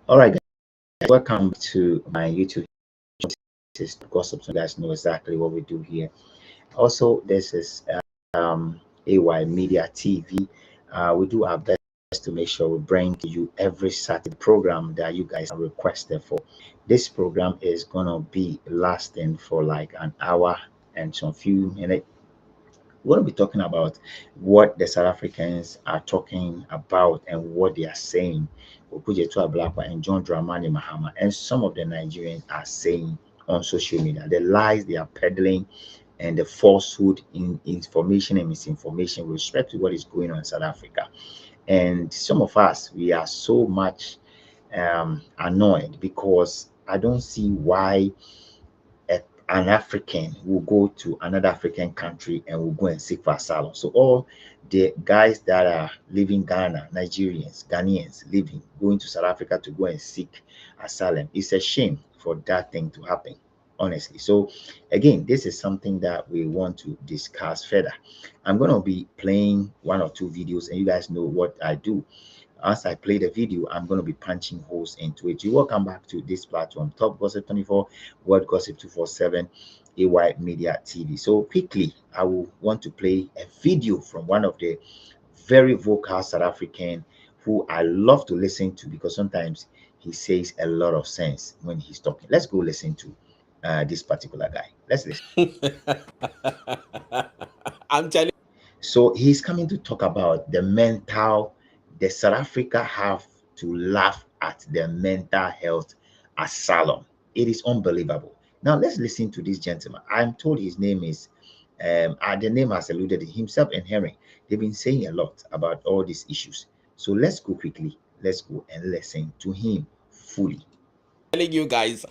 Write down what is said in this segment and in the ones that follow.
All right, guys, welcome to my YouTube. This is Gossip, so you guys know exactly what we do here. Also, this is AY Media TV. We do our best to make sure we bring to you every Saturday program that you guys are requested for. This program is gonna be lasting for like an hour and some few minutes. We're going to be talking about what the South Africans are talking about and what they are saying. Okudzeto, Ablakwa, and John Dramani Mahama, and some of the Nigerians are saying on social media, the lies they are peddling and the falsehood in information and misinformation with respect to what is going on in South Africa. And some of us, we are so much annoyed because I don't see why an African will go to another African country and will go and seek for asylum. So all the guys that are living Ghana, Nigerians, Ghanaians living, going to South Africa to go and seek asylum, it's a shame for that thing to happen, honestly. So again, this is something that we want to discuss further. I'm going to be playing one or two videos and you guys know what I do. As I play the video, I'm going to be punching holes into it. You welcome back to this platform, Top Gossip 24, World Gossip 247, AY Media TV. So quickly, I will want to play a video from one of the very vocal South African who I love to listen to because sometimes he says a lot of sense when he's talking. Let's go listen to this particular guy. Let's listen. I'm telling. So he's coming to talk about the South Africa have to laugh at the mental health asylum. It is unbelievable. Now let's listen to this gentleman. I'm told his name is, the name has alluded to himself and Henry. They've been saying a lot about all these issues. So let's go quickly. Let's go and listen to him fully. Telling you guys,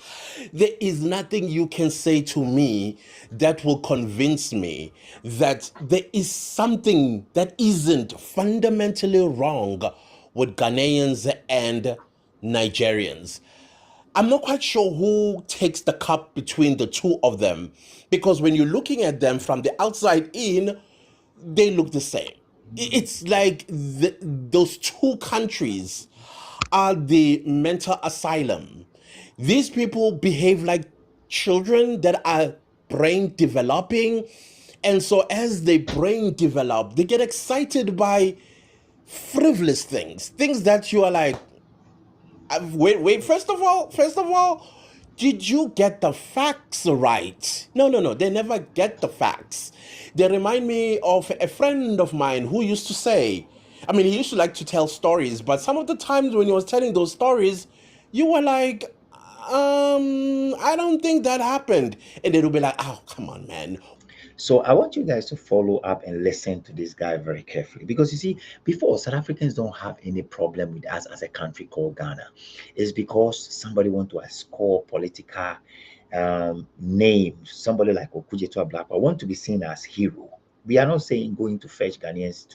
there is nothing you can say to me that will convince me that there is something that isn't fundamentally wrong with Ghanaians and Nigerians. I'm not quite sure who takes the cup between the two of them, because when you're looking at them from the outside in, they look the same. It's like those two countries are the mental asylum. These people behave like children that are brain developing. And so as they brain develop, they get excited by frivolous things that you are like, wait, first of all, did you get the facts right? No, they never get the facts. They remind me of a friend of mine who used to say, I mean, he used to like to tell stories, but some of the times when he was telling those stories, you were like, I don't think that happened. And they would be like, oh, come on, man. So I want you guys to follow up and listen to this guy very carefully because you see, before South Africans don't have any problem with us as a country called Ghana. It's because somebody want to score political name, somebody like Okudzeto Ablakwa want to be seen as hero. We are not saying going to fetch Ghanaians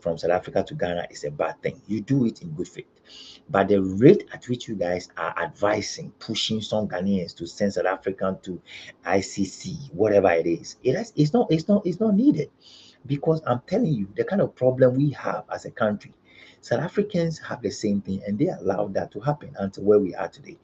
from South Africa to Ghana is a bad thing. You do it in good faith. But the rate at which you guys are advising, pushing some Ghanaians to send South African to ICC, whatever it is, it's not needed. Because I'm telling you, the kind of problem we have as a country, South Africans have the same thing, and they allowed that to happen until where we are today.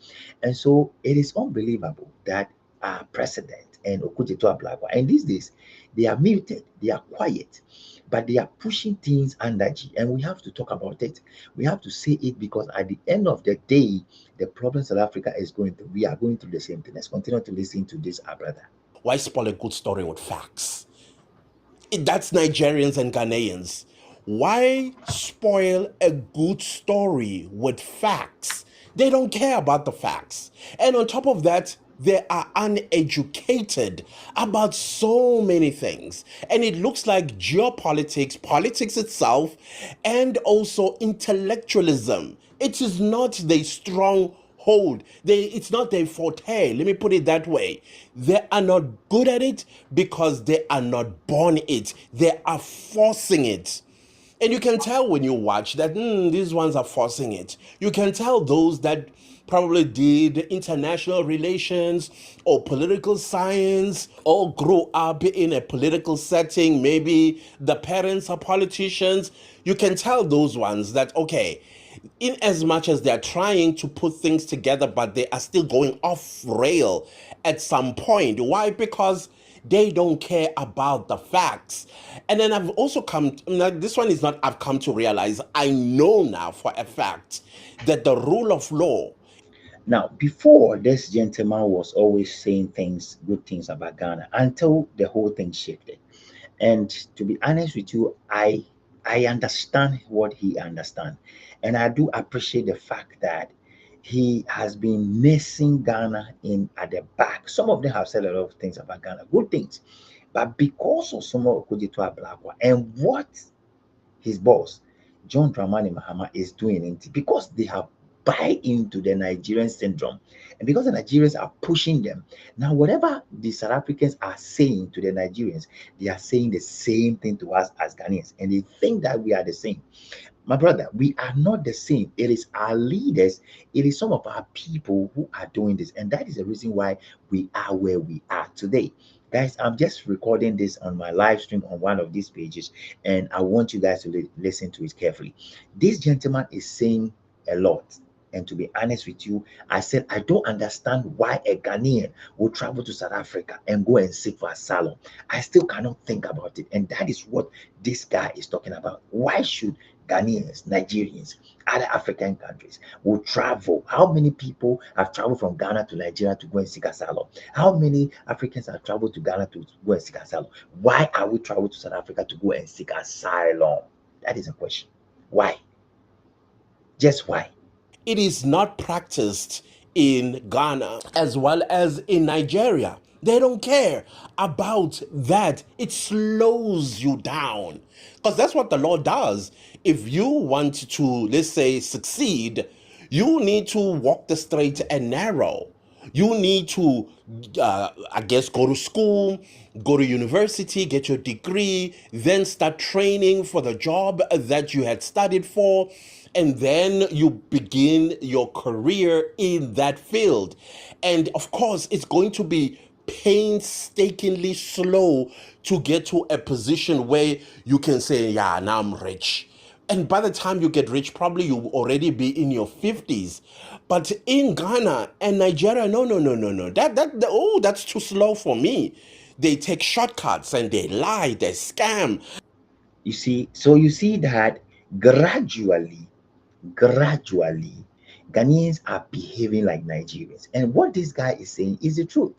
And so it is unbelievable that our president and Okudzeto Ablakwa, and these days they are muted, they are quiet, but they are pushing things under G, and we have to talk about it. We have to say it because at the end of the day, the problem South Africa is going through, we are going through the same thing. Let's continue to listen to this, our brother. Why spoil a good story with facts? That's Nigerians and Ghanaians. Why spoil a good story with facts? They don't care about the facts. And on top of that, they are uneducated about so many things. And it looks like geopolitics, politics itself, and also intellectualism. It is not the strong hold. It's not their forte. Let me put it that way. They are not good at it because they are not born it. They are forcing it. And you can tell when you watch that these ones are forcing it. You can tell those that probably did international relations or political science or grew up in a political setting. Maybe the parents are politicians. You can tell those ones that, okay, in as much as they're trying to put things together, but they are still going off rail at some point. Why? Because they don't care about the facts. And then I've also come, now this one is not, I've come to realize, I know now for a fact that the rule of law. Now, before, this gentleman was always saying things, good things about Ghana until the whole thing shifted. And to be honest with you, I understand what he understands, and I do appreciate the fact that he has been nursing Ghana in at the back. Some of them have said a lot of things about Ghana, good things, but because of some of Okudzeto Ablakwa and what his boss, John Dramani Mahama, is doing it because they have buy into the Nigerian syndrome. And because the Nigerians are pushing them, now whatever the South Africans are saying to the Nigerians, they are saying the same thing to us as Ghanaians. And they think that we are the same. My brother, we are not the same. It is our leaders, it is some of our people who are doing this. And that is the reason why we are where we are today. Guys, I'm just recording this on my live stream on one of these pages, and I want you guys to listen to it carefully. This gentleman is saying a lot. And to be honest with you, I said, I don't understand why a Ghanaian will travel to South Africa and go and seek for asylum. I still cannot think about it. And that is what this guy is talking about. Why should Ghanaians, Nigerians, other African countries will travel? How many people have traveled from Ghana to Nigeria to go and seek asylum? How many Africans have traveled to Ghana to go and seek asylum? Why are we traveling to South Africa to go and seek asylum? That is a question. Why? Just why? It is not practiced in Ghana as well as in Nigeria. They don't care about that. It slows you down because that's what the law does. If you want to, let's say, succeed, you need to walk the straight and narrow. You need to, I guess, go to school, go to university, get your degree, then start training for the job that you had studied for, and then you begin your career in that field. And of course, it's going to be painstakingly slow to get to a position where you can say, yeah, now I'm rich. And by the time you get rich, probably you will already be in your 50s. But in Ghana and Nigeria, no, no, no, no, no. Oh, that's too slow for me. They take shortcuts and they lie, they scam. You see, so you see that gradually, Ghanaians are behaving like Nigerians. And what this guy is saying is the truth.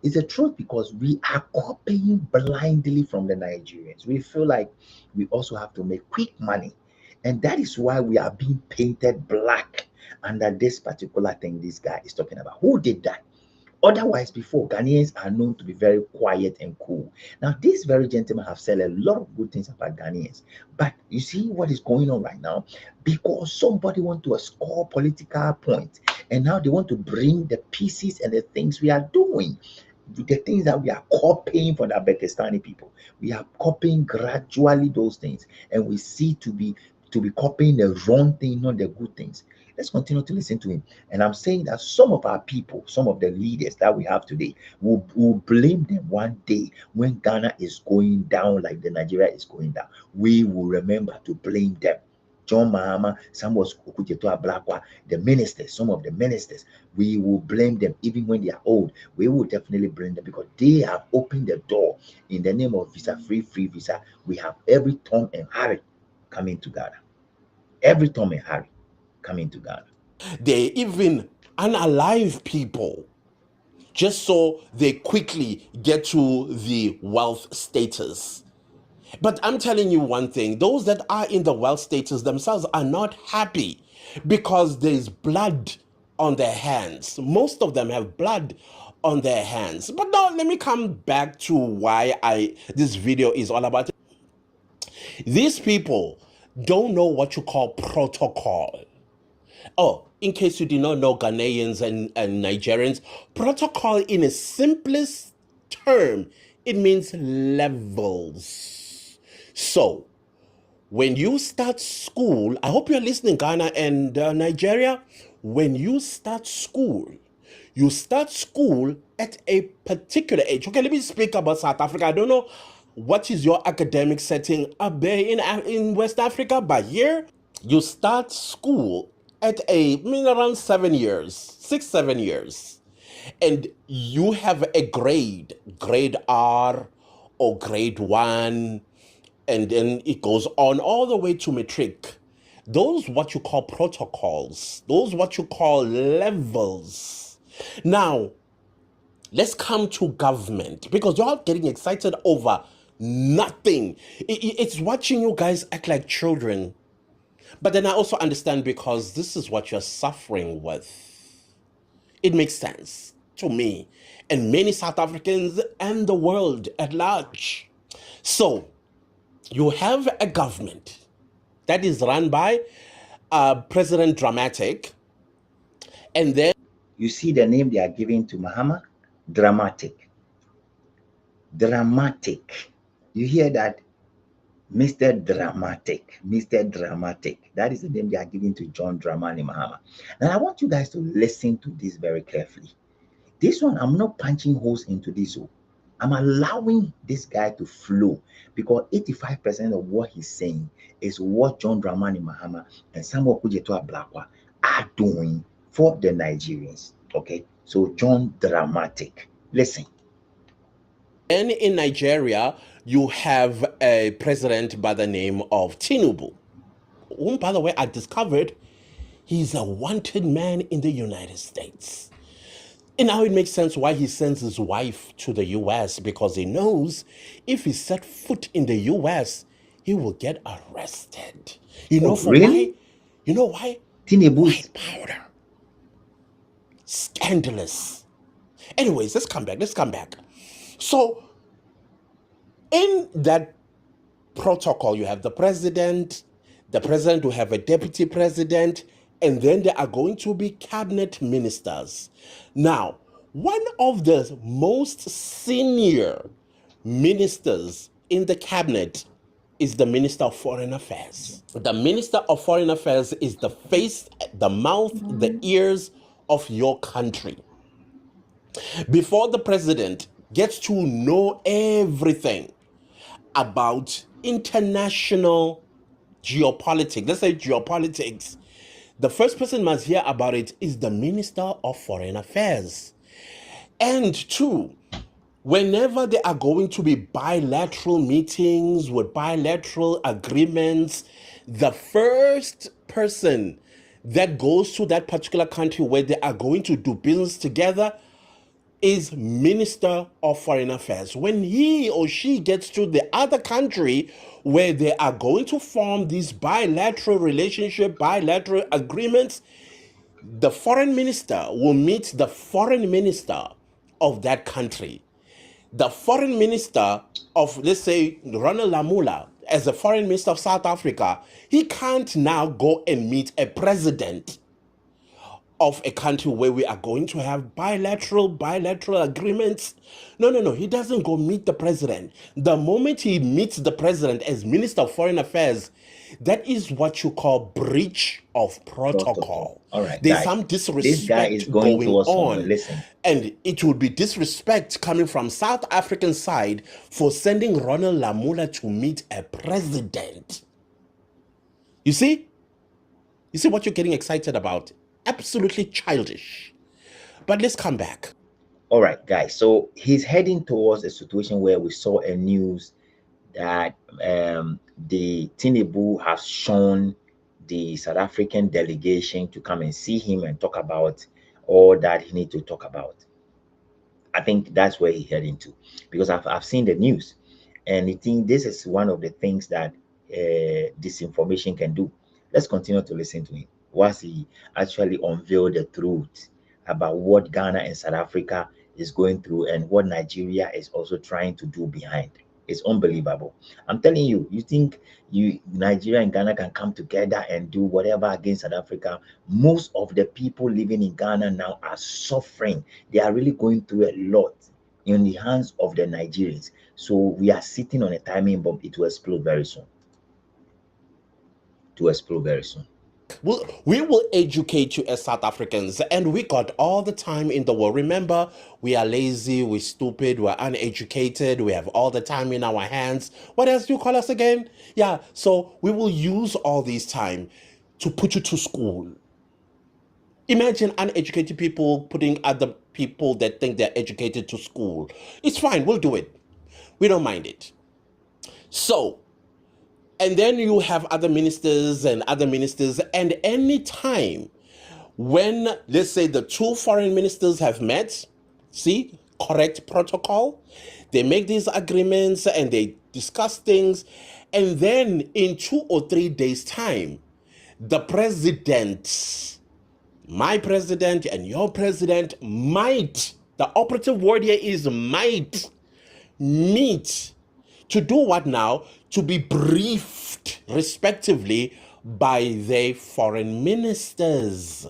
It's the truth because we are copying blindly from the Nigerians. We feel like we also have to make quick money. And that is why we are being painted black under this particular thing this guy is talking about. Who did that? Otherwise, before, Ghanaians are known to be very quiet and cool. Now, this very gentleman have said a lot of good things about Ghanaians. But you see what is going on right now? Because somebody want to score political points, and now they want to bring the pieces and the things we are doing, the things that we are copying for the Pakistani people. We are copying gradually those things, and we see to be copying the wrong thing, not the good things. Let's continue to listen to him. And I'm saying that some of our people, some of the leaders that we have today, will blame them one day when Ghana is going down like the Nigeria is going down. We will remember to blame them. John Mahama, some was Okudzeto Ablakwa, the ministers, some of the ministers, we will blame them even when they are old. We will definitely blame them because they have opened the door in the name of free visa. We have every Tom and Harry coming to Ghana. Every Tom and Harry coming to Ghana. They even unalive people just so they quickly get to the wealth status. But I'm telling you one thing, those that are in the wealth status themselves are not happy because there's blood on their hands. Most of them have blood on their hands. But now let me come back to why this video is all about. These people don't know what you call protocol. Oh, in case you did not know, Ghanaians and Nigerians, protocol in a simplest term, it means levels. So, When you start school, I hope you're listening, Ghana and Nigeria. When you start school at a particular age. Okay, let me speak about South Africa. I don't know what is your academic setting up there in West Africa, but here you start school at around 7 years, 6, 7 years, and you have a grade R or grade 1, and then it goes on all the way to matric. Those what you call protocols, those what you call levels. Now, let's come to government, because you're all getting excited over nothing. It's watching you guys act like children. But then I also understand, because this is what you're suffering with. It makes sense to me and many South Africans and the world at large. So you have a government that is run by President Dramatic, and then You see the name they are giving to Mahama? Dramatic. Dramatic. You hear that? Mr. Dramatic. Mr. Dramatic. That is the name they are giving to John Dramani Mahama. And I want you guys to listen to this very carefully. This one, I'm not punching holes into this. I'm allowing this guy to flow, because 85% of what he's saying is what John Dramani Mahama and Samuel Okudzeto Ablakwa are doing for the Nigerians. Okay, so John Dramatic, listen. in Nigeria, you have a president by the name of Tinubu, whom, by the way, I discovered he's a wanted man in the United States. And now it makes sense why he sends his wife to the US, because he knows if he set foot in the US, he will get arrested. You know for Really? why? You know why? Tinubu's White powder. Scandalous. Anyways, let's come back. So, in that protocol, you have the president will have a deputy president, and then there are going to be cabinet ministers. Now, one of the most senior ministers in the cabinet is the Minister of Foreign Affairs. The Minister of Foreign Affairs is the face, the mouth, the ears of your country. Before the president gets to know everything about international geopolitics, let's say geopolitics, the first person must hear about it is the Minister of Foreign Affairs. And two, whenever there are going to be bilateral meetings with bilateral agreements, the first person that goes to that particular country where they are going to do business together is Minister of Foreign Affairs. When he or she gets to the other country where they are going to form these bilateral relationship, bilateral agreements, the foreign minister will meet the foreign minister of that country. The foreign minister of, let's say, Ronald Lamula, as the foreign minister of South Africa, he can't now go and meet a president of a country where we are going to have bilateral agreements. No. He doesn't go meet the president. The moment he meets the president as Minister of Foreign Affairs, that is what you call breach of protocol. All right, There's guys, some this guy disrespect is going going towards on. someone. Listen. And it would be disrespect coming from South African side for sending Ronald Lamula to meet a president. You see? You see what you're getting excited about? Absolutely childish. But let's come back. All right, guys. So he's heading towards a situation where we saw a news that the Tinubu has shown the South African delegation to come and see him and talk about all that he needs to talk about. I think that's where he's heading to, because I've seen the news, and I think this is one of the things that disinformation can do. Let's continue to listen to him once he actually unveiled the truth about what Ghana and South Africa is going through and what Nigeria is also trying to do behind. It's unbelievable. I'm telling you, you think Nigeria and Ghana can come together and do whatever against South Africa? Most of the people living in Ghana now are suffering. They are really going through a lot in the hands of the Nigerians. So we are sitting on a timing bomb. It will explode very soon. to explore very soon. We will educate you as South Africans, and we got all the time in the world. Remember, we are lazy, we're stupid, we're uneducated, we have all the time in our hands. What else do you call us again? Yeah, so we will use all this time to put you to school. Imagine uneducated people putting other people that think they're educated to school. It's fine, we'll do it. We don't mind it. So, and then you have other ministers, and any time when, let's say, the two foreign ministers have met, see, correct protocol, they make these agreements and they discuss things, and then in 2 or 3 days' time, the president, my president and your president might, the operative word here is might, meet to do what now? To be briefed respectively by their foreign ministers.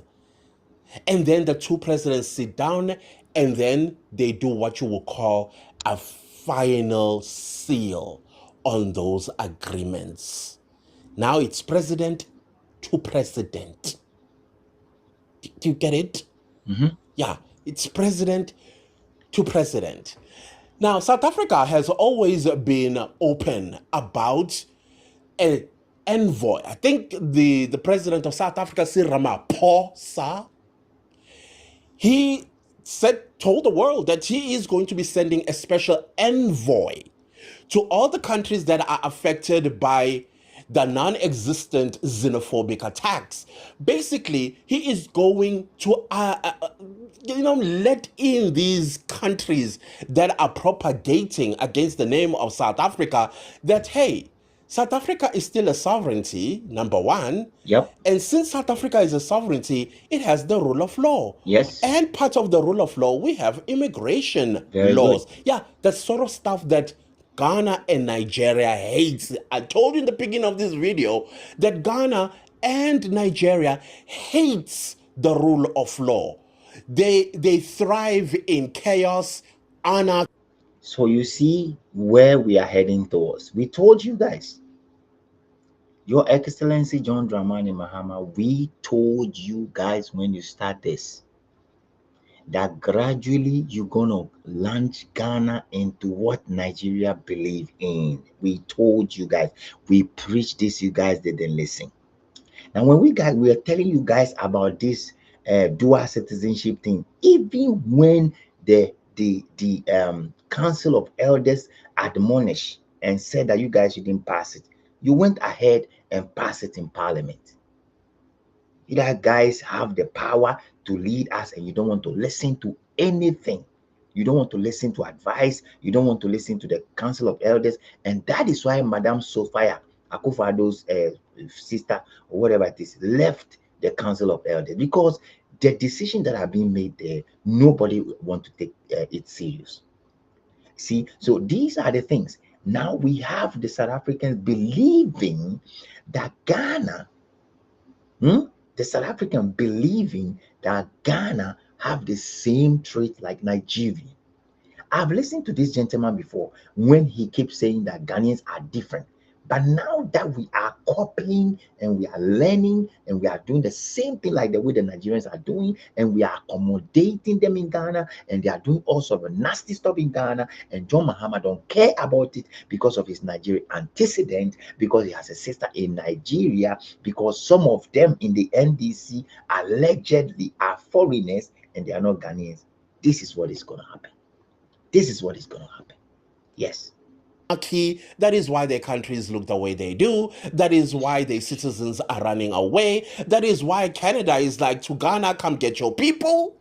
And then the two presidents sit down and then they do what you will call a final seal on those agreements. Now it's president to president. Do you get it? Yeah, it's president to president. Now, South Africa has always been open about an envoy. I think the president of South Africa, Cyril Ramaphosa, he told the world that he is going to be sending a special envoy to all the countries that are affected by the non-existent xenophobic attacks. Basically, he is going to let in these countries that are propagating against the name of South Africa that, hey, South Africa is still a sovereignty, number one. Yep. And since South Africa is a sovereignty, it has the rule of law. Yes. And part of the rule of law, we have immigration Very laws. good. Yeah, that sort of stuff that Ghana and Nigeria hates. I told you in the beginning of this video that Ghana and Nigeria hates the rule of law. They thrive in chaos, anarchy. So you see where we are heading towards. We told you guys, Your Excellency John Dramani Mahama, we told you guys when you start this that gradually you're gonna launch Ghana into what Nigeria believe in. We told you guys, we preached this, you guys didn't listen. Now when we are telling you guys about this dual citizenship thing, even when the Council of Elders admonished and said that you guys shouldn't pass it, you went ahead and passed it in Parliament. You guys have the power to lead us, and you don't want to listen to anything. You don't want to listen to advice. You don't want to listen to the Council of Elders, and that is why Madam Sophia Akufo-Addo's sister or whatever it is left the Council of Elders, because the decision that are being made there, nobody want to take it serious. See, so these are the things. Now we have the South Africans believing that Ghana, the South African believing that Ghana have the same trait like Nigeria. I've listened to this gentleman before when he keeps saying that Ghanaians are different. But now that we are copying and we are learning and we are doing the same thing like the way the Nigerians are doing, and we are accommodating them in Ghana, and they are doing all sort of nasty stuff in Ghana, and John Mahama don't care about it because of his Nigerian antecedent, because he has a sister in Nigeria, because some of them in the NDC allegedly are foreigners and they are not Ghanaians. This is what is going to happen. This is what is going to happen. Yes. That is why their countries look the way they do. That is why their citizens are running away. That is why Canada is like, to Ghana, come get your people.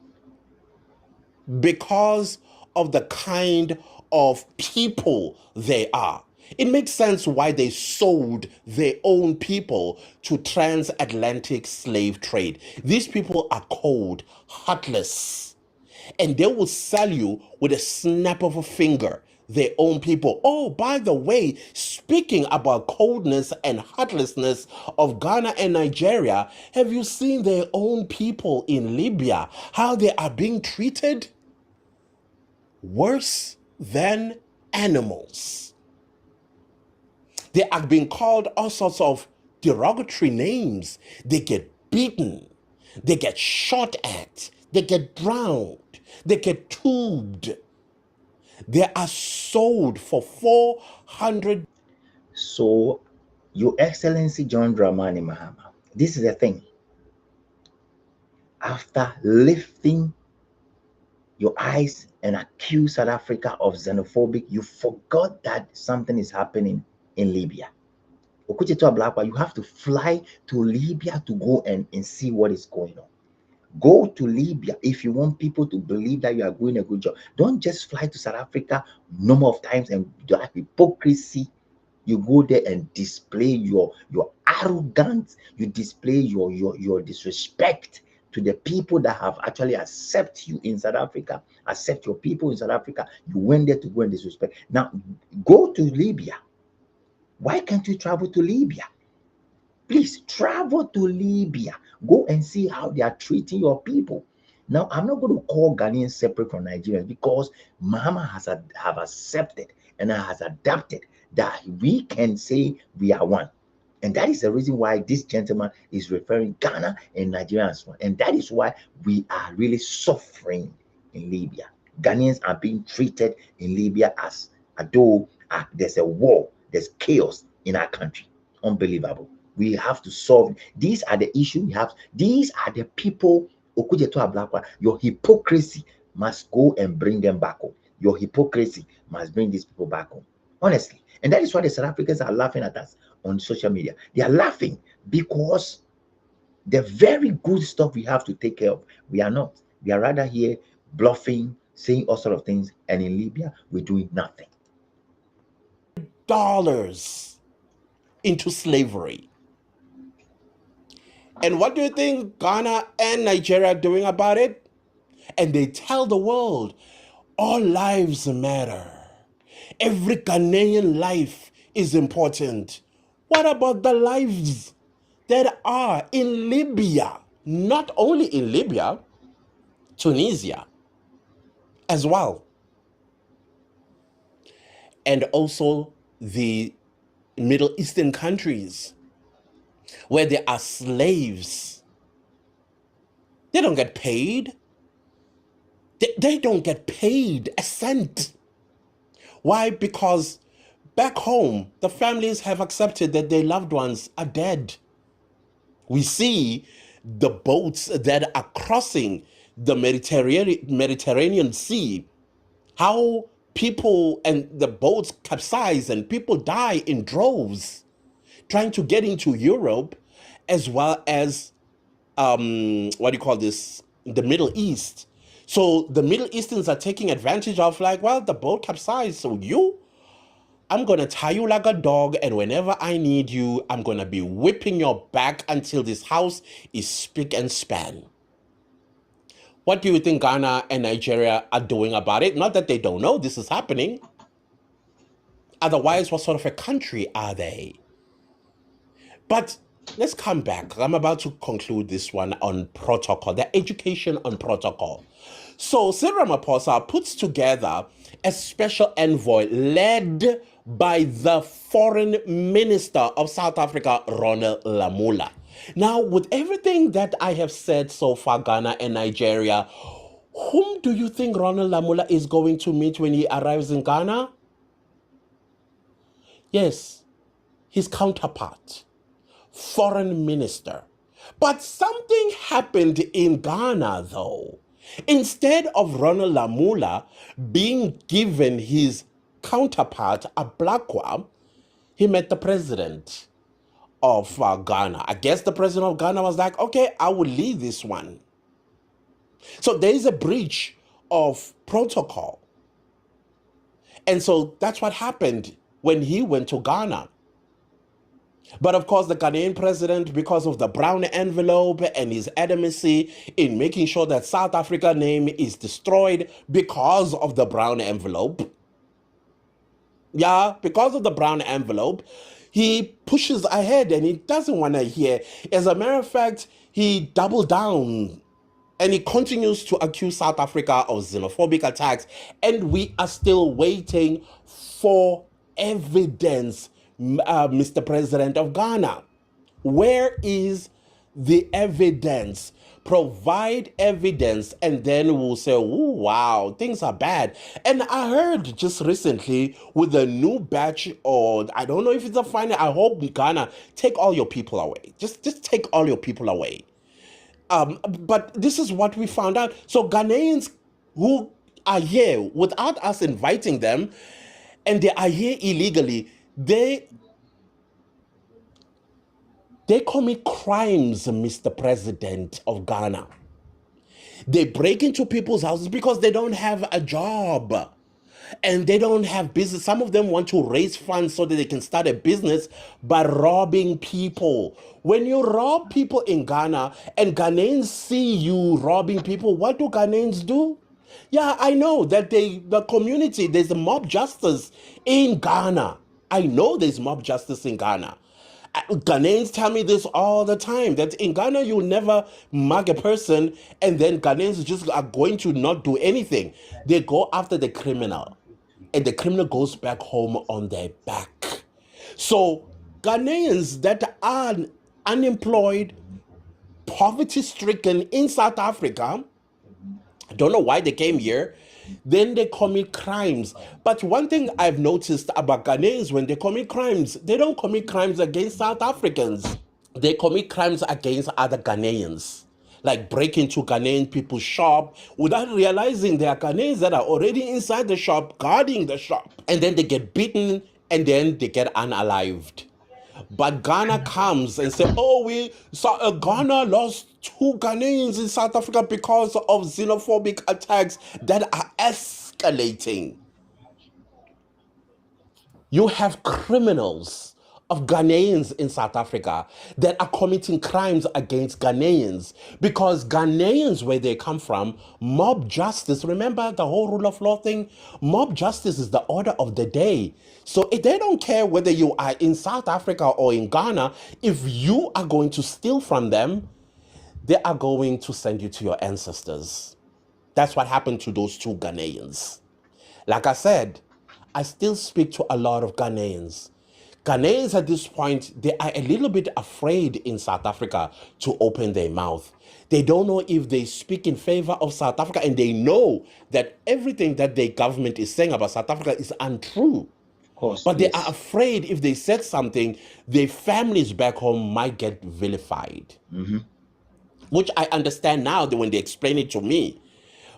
Because of the kind of people they are. It makes sense why they sold their own people to transatlantic slave trade. These people are cold, heartless, and they will sell you with a snap of a finger, their own people. Oh, by the way, speaking about coldness and heartlessness of Ghana and Nigeria, have you seen their own people in Libya, how they are being treated? Worse than animals. They are being called all sorts of derogatory names, they get beaten, they get shot at, they get drowned, they get tubed. They are sold for 400. So, Your Excellency John Dramani Mahama, this is the thing. After lifting your eyes and accuse South Africa of xenophobic, you forgot that something is happening in Libya. Okudzeto Ablakwa, you have to fly to Libya to go and see what is going on. Go to Libya if you want people to believe that you are doing a good job. Don't just fly to South Africa number of times and do have hypocrisy. You go there and display your arrogance, you display your disrespect to the people that have actually accept you in South Africa, accept your people in South Africa. You went there to go and disrespect. Now go to Libya. Why can't you travel to Libya? Please travel to Libya. Go and see how they are treating your people. Now, I'm not going to call Ghanaians separate from Nigerians because Mahama have accepted and has adapted that we can say we are one. And that is the reason why this gentleman is referring Ghana and Nigeria as one. And that is why we are really suffering in Libya. Ghanaians are being treated in Libya as though there's a war, there's chaos in our country. Unbelievable. We have to solve. These are the issues we have. These are the people. Okudzeto Ablakwa, your hypocrisy must go and bring them back home. Your hypocrisy must bring these people back home. Honestly. And that is why the South Africans are laughing at us on social media. They are laughing because the very good stuff we have to take care of, we are not. We are rather here bluffing, saying all sort of things. And in Libya, we're doing nothing. Dollars into slavery. And what do you think Ghana and Nigeria are doing about it? And they tell the world, all lives matter. Every Ghanaian life is important. What about the lives that are in Libya? Not only in Libya, Tunisia as well. And also the Middle Eastern countries where there are slaves. They don't get paid. They don't get paid a cent. Why? Because back home, the families have accepted that their loved ones are dead. We see the boats that are crossing the Mediterranean Sea, how people and the boats capsize and people die in droves trying to get into Europe, as well as what do you call this, the Middle East. So the Middle Easterns are taking advantage of, like, well, the boat capsized, so I'm gonna tie you like a dog, and whenever I need you, I'm gonna be whipping your back until this house is spick and span. What do you think Ghana and Nigeria are doing about it? Not that they don't know this is happening. Otherwise, what sort of a country are they? But let's come back. I'm about to conclude this one on protocol, the education on protocol. So Cyril Ramaphosa puts together a special envoy led by the foreign minister of South Africa, Ronald Lamola. Now, with everything that I have said so far, Ghana and Nigeria, whom do you think Ronald Lamola is going to meet when he arrives in Ghana? Yes, his counterpart, foreign minister. But something happened in Ghana, though. Instead of Ronald Lamola being given his counterpart, Ablakwa, he met the president of Ghana. I guess the president of Ghana was like, okay, I will lead this one. So there is a breach of protocol. And so that's what happened when he went to Ghana. But of course, the Ghanaian president, because of the brown envelope and his adamancy in making sure that South Africa name is destroyed because of the brown envelope. Yeah, because of the brown envelope, he pushes ahead and he doesn't want to hear. As a matter of fact, he doubled down and he continues to accuse South Africa of xenophobic attacks. And we are still waiting for evidence, Mr. President of Ghana. Where is the evidence? Provide evidence, and then we'll say, "Ooh, wow, things are bad." And I heard just recently with a new batch, or I don't know if it's a final. I hope Ghana take all your people away. Just take all your people away. But this is what we found out. So Ghanaians who are here without us inviting them, and they are here illegally, they commit crimes, Mr. President of Ghana. They break into people's houses because they don't have a job and they don't have business. Some of them want to raise funds so that they can start a business by robbing people. When you rob people in Ghana and Ghanaians see you robbing people, what do Ghanaians do? Yeah, I know that the community, there's a mob justice in Ghana. I know there's mob justice in Ghana. Ghanaians tell me this all the time, that in Ghana you never mug a person and then Ghanaians just are going to not do anything. They go after the criminal and the criminal goes back home on their back. So Ghanaians that are unemployed, poverty stricken in South Africa, I don't know why they came here. Then they commit crimes. But one thing I've noticed about Ghanaians, when they commit crimes, they don't commit crimes against South Africans. They commit crimes against other Ghanaians, like break into Ghanaian people's shop without realizing there are Ghanaians that are already inside the shop, guarding the shop. And then they get beaten and then they get unalived. But Ghana comes and say, "Oh, Ghana lost 2 Ghanaians in South Africa because of xenophobic attacks that are escalating." You have criminals of Ghanaians in South Africa that are committing crimes against Ghanaians because Ghanaians, where they come from, mob justice, remember the whole rule of law thing? Mob justice is the order of the day. So if they don't care whether you are in South Africa or in Ghana, if you are going to steal from them, they are going to send you to your ancestors. That's what happened to those 2 Ghanaians. Like I said, I still speak to a lot of Ghanaians. Ghanaians at this point, they are a little bit afraid in South Africa to open their mouth. They don't know if they speak in favor of South Africa, and they know that everything that their government is saying about South Africa is untrue. Of course, But they yes. are afraid if they said something, their families back home might get vilified. Which I understand now when they explain it to me.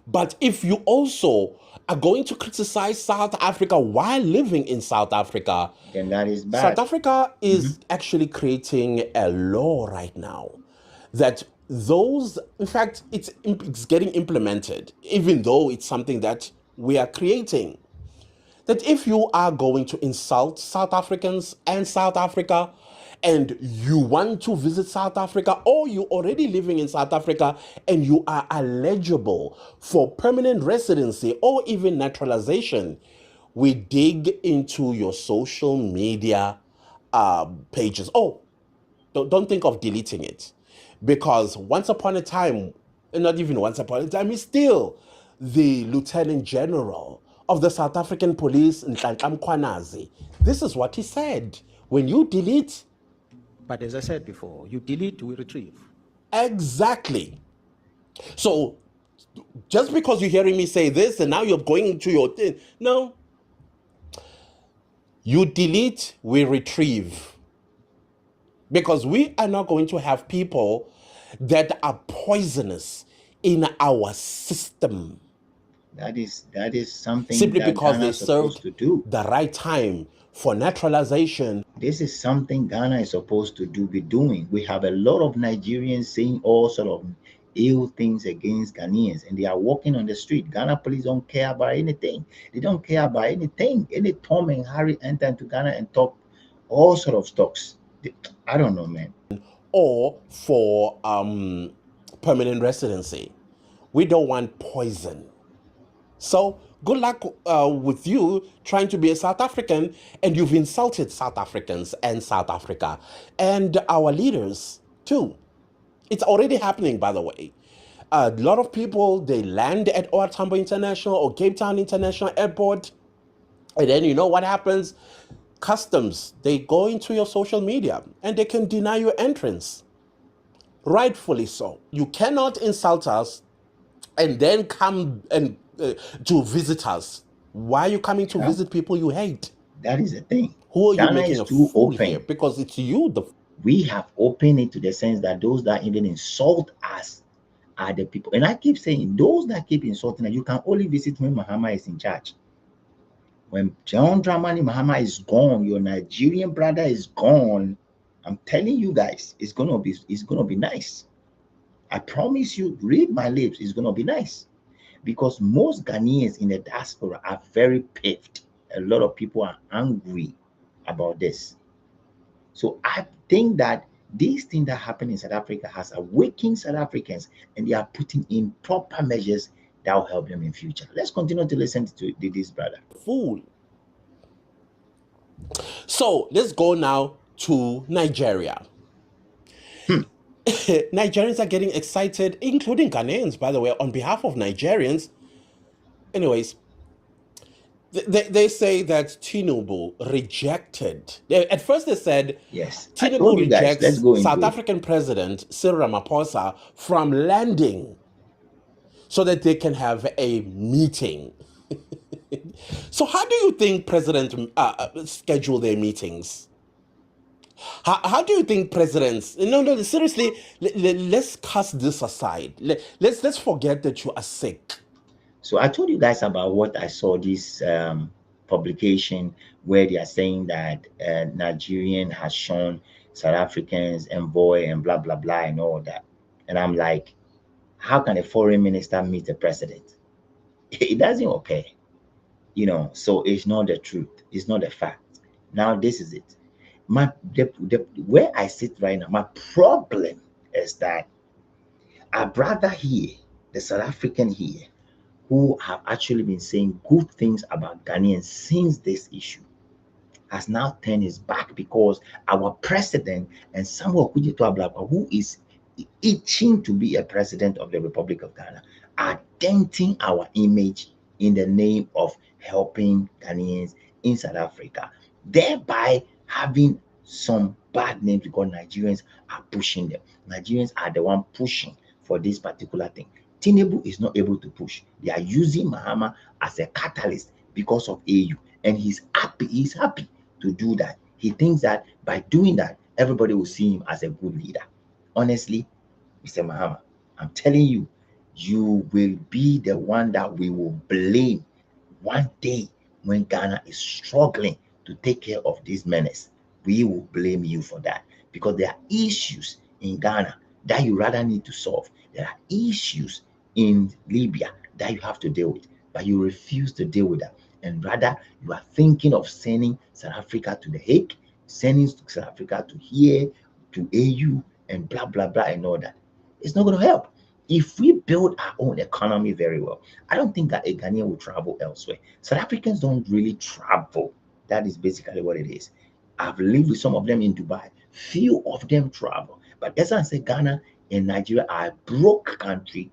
But if you also are going to criticize South Africa while living in South Africa, Then that is South bad. Africa is actually creating a law right now that those, in fact, it's getting implemented, even though it's something that we are creating. That if you are going to insult South Africans and South Africa, and you want to visit South Africa, or you're already living in South Africa and you are eligible for permanent residency or even naturalization, we dig into your social media pages. Oh, don't think of deleting it, because once upon a time, and not even once upon a time, he's still the Lieutenant General of the South African Police, Nhlanhla Mkhwanazi. This is what he said: when you delete. But as I said before, you delete, we retrieve. Exactly. So just because you're hearing me say this and now you're going into your thing, no. You delete, we retrieve. Because we are not going to have people that are poisonous in our system. That is something Simply that because Ghana they is supposed served to do. the right time for naturalization. This is something Ghana is supposed to be doing. We have a lot of Nigerians saying all sort of ill things against Ghanaians, and they are walking on the street. Ghana police don't care about anything. They don't care about anything. Any Tom and Harry enter into Ghana and talk all sort of stocks. I don't know, man. Or for permanent residency. We don't want poison. So good luck with you trying to be a South African, and you've insulted South Africans and South Africa and our leaders too. It's already happening, by the way. A lot of people, they land at OR Tambo International or Cape Town International Airport, and then you know what happens? customs, they go into your social media and they can deny you entrance. Rightfully so. You cannot insult us and then come and to visit us. Why are you coming to Yeah, visit people you hate? that is the thing. Who are you Ghana making is a too fool here? open. Because it's you, the We have opened it to the sense that those that even insult us are the people. And I keep saying, those that keep insulting us, you can only visit when Mahama is in charge. When John Dramani Mahama is gone, your Nigerian brother is gone. I'm telling you guys, it's gonna be nice. I promise you, read my lips, it's gonna be nice. Because most Ghanaians in the diaspora are very peeved. A lot of people are angry about this. So I think that these things that happen in South Africa has awakened South Africans, and they are putting in proper measures that will help them in future. Let's continue to listen to this brother. fool. So let's go now to Nigeria. Nigerians are getting excited, including Ghanaians, by the way, on behalf of Nigerians. Anyways, they say that Tinubu rejected. At first, they said Yes, I told Tinubu you guys. Let's rejects go into South it. African President Cyril Ramaphosa from landing so that they can have a meeting. So, how do you think President schedule their meetings? How do you think presidents? No, seriously. Let's cast this aside. Let's forget that you are sick. So I told you guys about what I saw this publication where they are saying that Nigerian has shown South Africans envoy and blah blah blah and all that. And I'm like, how can a foreign minister meet a president? It doesn't occur, So it's not the truth. It's not a fact. Now this is it. Where I sit right now, my problem is that our brother here, the South African here, who have actually been saying good things about Ghanaians since this issue, has now turned his back because our president and Samuel Okudzeto Ablakwa, who is itching to be a president of the Republic of Ghana, are denting our image in the name of helping Ghanaians in South Africa, thereby having some bad names because Nigerians are pushing them. Nigerians are the one pushing for this particular thing. Tinubu is not able to push. They are using Mahama as a catalyst because of AU, and he's happy. He's happy to do that. He thinks that by doing that, everybody will see him as a good leader. Honestly, Mr. Mahama, I'm telling you, you will be the one that we will blame one day when Ghana is struggling to take care of this menace. We will blame you for that because there are issues in Ghana that you rather need to solve. There are issues in Libya that you have to deal with, but you refuse to deal with that. And rather, you are thinking of sending South Africa to The Hague, sending South Africa to here, to AU, and blah, blah, blah, and all that. It's not going to help. If we build our own economy very well, I don't think that a Ghanaian will travel elsewhere. South Africans don't really travel. That is basically what it is. I've lived with some of them in Dubai. Few of them travel. But as I said, Ghana and Nigeria are a broke country.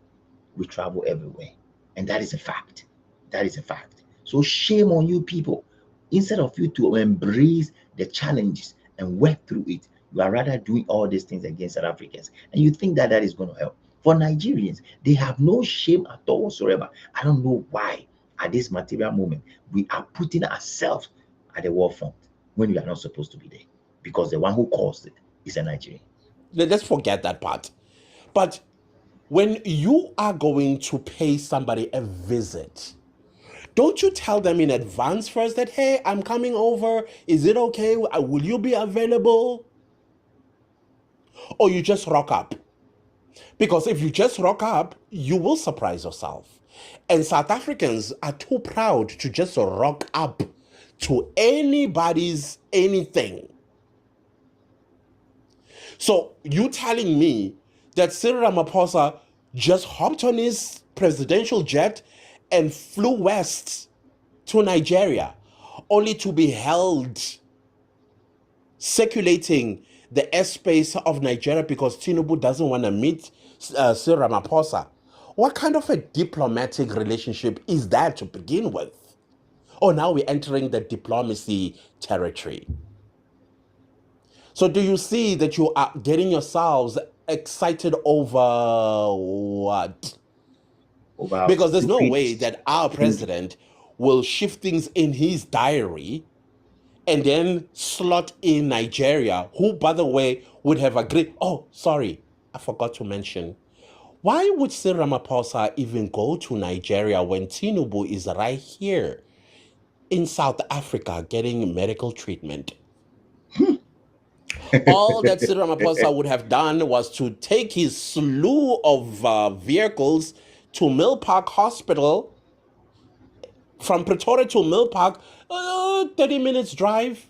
We travel everywhere. And that is a fact. That is a fact. So shame on you people. Instead of you to embrace the challenges and work through it, you are rather doing all these things against South Africans. And you think that that is going to help. For Nigerians, they have no shame at all whatsoever. I don't know why at this material moment we are putting ourselves at the war front when we are not supposed to be there. Because the one who caused it is a Nigerian. Let's forget that part. But when you are going to pay somebody a visit, don't you tell them in advance first that, hey, I'm coming over. Is it okay? Will you be available? Or you just rock up? Because if you just rock up, you will surprise yourself. And South Africans are too proud to just rock up to anybody's anything. So you telling me that Cyril Ramaphosa just hopped on his presidential jet and flew west to Nigeria, only to be held circulating the airspace of Nigeria because Tinubu doesn't want to meet Cyril Ramaphosa? What kind of a diplomatic relationship is that to begin with? Oh, now we're entering the diplomacy territory. So do you see that you are getting yourselves excited over what? About Because there's no stupid way that our things. president will shift things in his diary and then slot in Nigeria, who, by the way, would have agreed. Oh, sorry, I forgot to mention. Why would Cyril Ramaphosa even go to Nigeria when Tinubu is right here in South Africa getting medical treatment? All that Cyril Ramaphosa would have done was to take his slew of vehicles to Mill Park Hospital, from Pretoria to Mill Park, 30 minutes drive,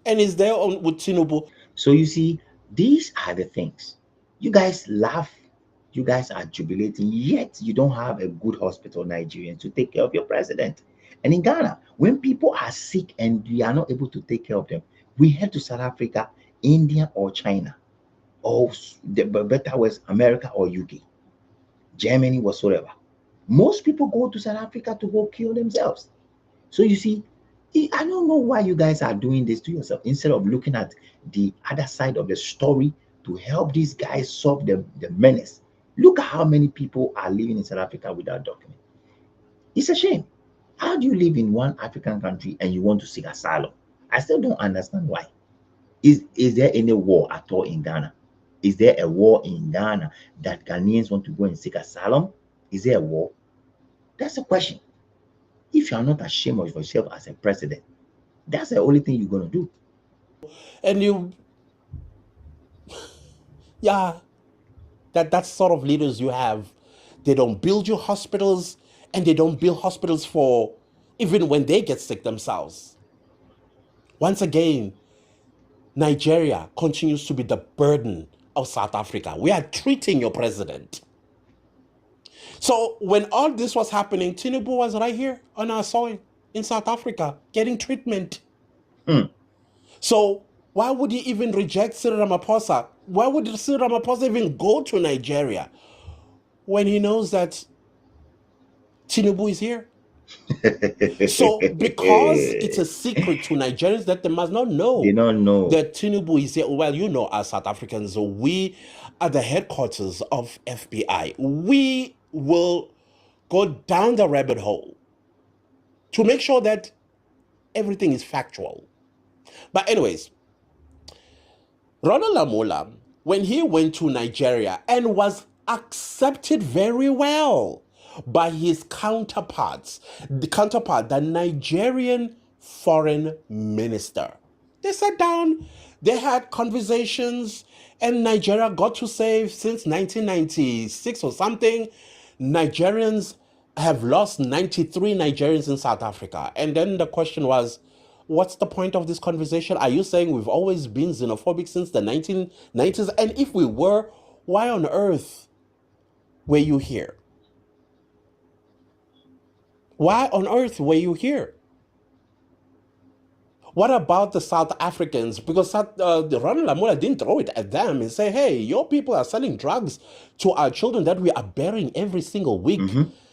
and is there with Tinubu. So you see, these are the things. You guys laugh, you guys are jubilating, yet you don't have a good hospital Nigerian to take care of your president. And in Ghana, when people are sick and we are not able to take care of them, we head to South Africa, India, or China, or the better was America or UK, Germany, whatsoever. Most people go to South Africa to go kill themselves. So you see, I don't know why you guys are doing this to yourself instead of looking at the other side of the story to help these guys solve the menace. Look at how many people are living in South Africa without document. It's a shame. How do you live in one African country and you want to seek asylum? I still don't understand why. Is there any war at all in Ghana? Is there a war in Ghana that Ghanaians want to go and seek asylum? Is there a war? That's a question. If you are not ashamed of yourself as a president, that's the only thing you're going to do. And you, yeah, that's sort of leaders you have. They don't build you hospitals, and they don't build hospitals for even when they get sick themselves. Once again, Nigeria continues to be the burden of South Africa. We are treating your president. So when all this was happening, Tinubu was right here on our soil in South Africa getting treatment. So why would he even reject Cyril Ramaphosa? Why would Cyril Ramaphosa even go to Nigeria when he knows that Tinubu is here? So because it's a secret to Nigerians that they must not know They don't know. that Tinubu is here. Well, you know, as South Africans, we are the headquarters of FBI. We will go down the rabbit hole to make sure that everything is factual. But anyways, Ronald Lamola, when he went to Nigeria and was accepted very well by his counterparts, the Nigerian foreign minister. They sat down, they had conversations, and Nigeria got to say since 1996 or something, Nigerians have lost 93 Nigerians in South Africa. And then the question was, what's the point of this conversation? Are you saying we've always been xenophobic since the 1990s? And if we were, why on earth were you here? Why on earth were you here? What about the South Africans? Because Ronald Lamola didn't throw it at them and say, hey, your people are selling drugs to our children that we are burying every single week.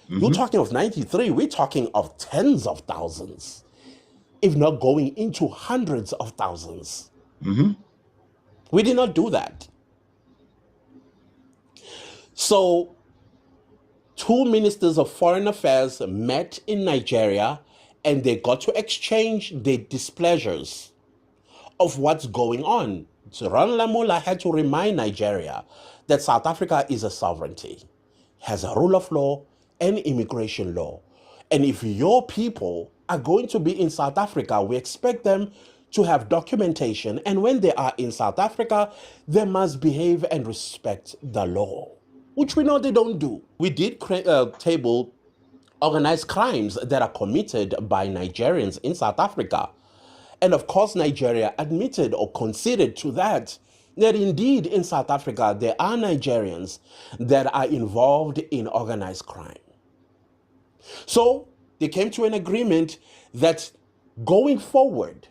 You're talking of 93, we're talking of tens of thousands, if not going into hundreds of thousands. We did not do that. So, two ministers of foreign affairs met in Nigeria and they got to exchange their displeasures of what's going on. So Ronald Lamola had to remind Nigeria that South Africa is a sovereignty, has a rule of law and immigration law. And if your people are going to be in South Africa, we expect them to have documentation. And when they are in South Africa, they must behave and respect the law, which we know they don't do. We did table organized crimes that are committed by Nigerians in South Africa. And of course, Nigeria admitted or conceded to that indeed in South Africa, there are Nigerians that are involved in organized crime. So they came to an agreement that going forward,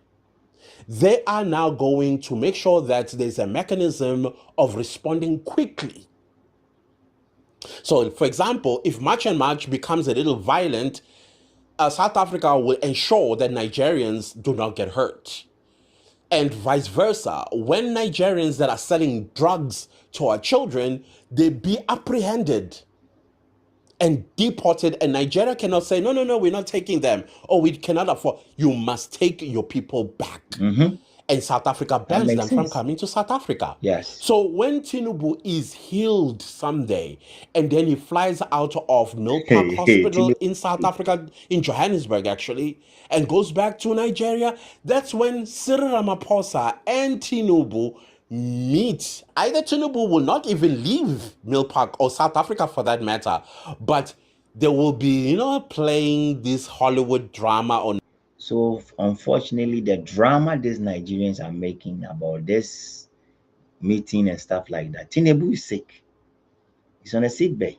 they are now going to make sure that there's a mechanism of responding quickly. So, for example, if March and March becomes a little violent, South Africa will ensure that Nigerians do not get hurt. And vice versa, when Nigerians that are selling drugs to our children, they be apprehended and deported, and Nigeria cannot say, no, no, no, we're not taking them, or we cannot afford. You must take your people back. And South Africa That bans makes them from sense. coming to South Africa. Yes. So when Tinubu is healed someday, and then he flies out of Mill Park Hospital Tinubu. in South Africa, in Johannesburg actually, and goes back to Nigeria, that's when Cyril Ramaphosa and Tinubu meet. Either Tinubu will not even leave Mill Park or South Africa for that matter, but they will be, playing this Hollywood drama on. So unfortunately, the drama these Nigerians are making about this meeting and stuff like that. Tinubu is sick. He's on a sick bay.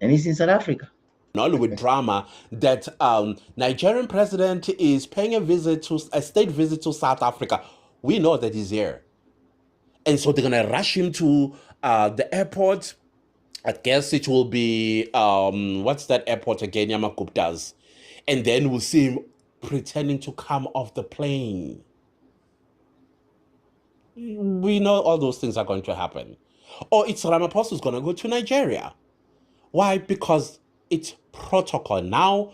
And he's in South Africa. Hollywood drama that Nigerian president is paying a state visit to South Africa. We know that he's here. And so they're gonna rush him to the airport. I guess it will be what's that airport again? Yamakupta's. And then we'll see him pretending to come off the plane. We know all those things are going to happen. Or it's Ramaphosa who's gonna go to Nigeria. Why? Because it's protocol. Now,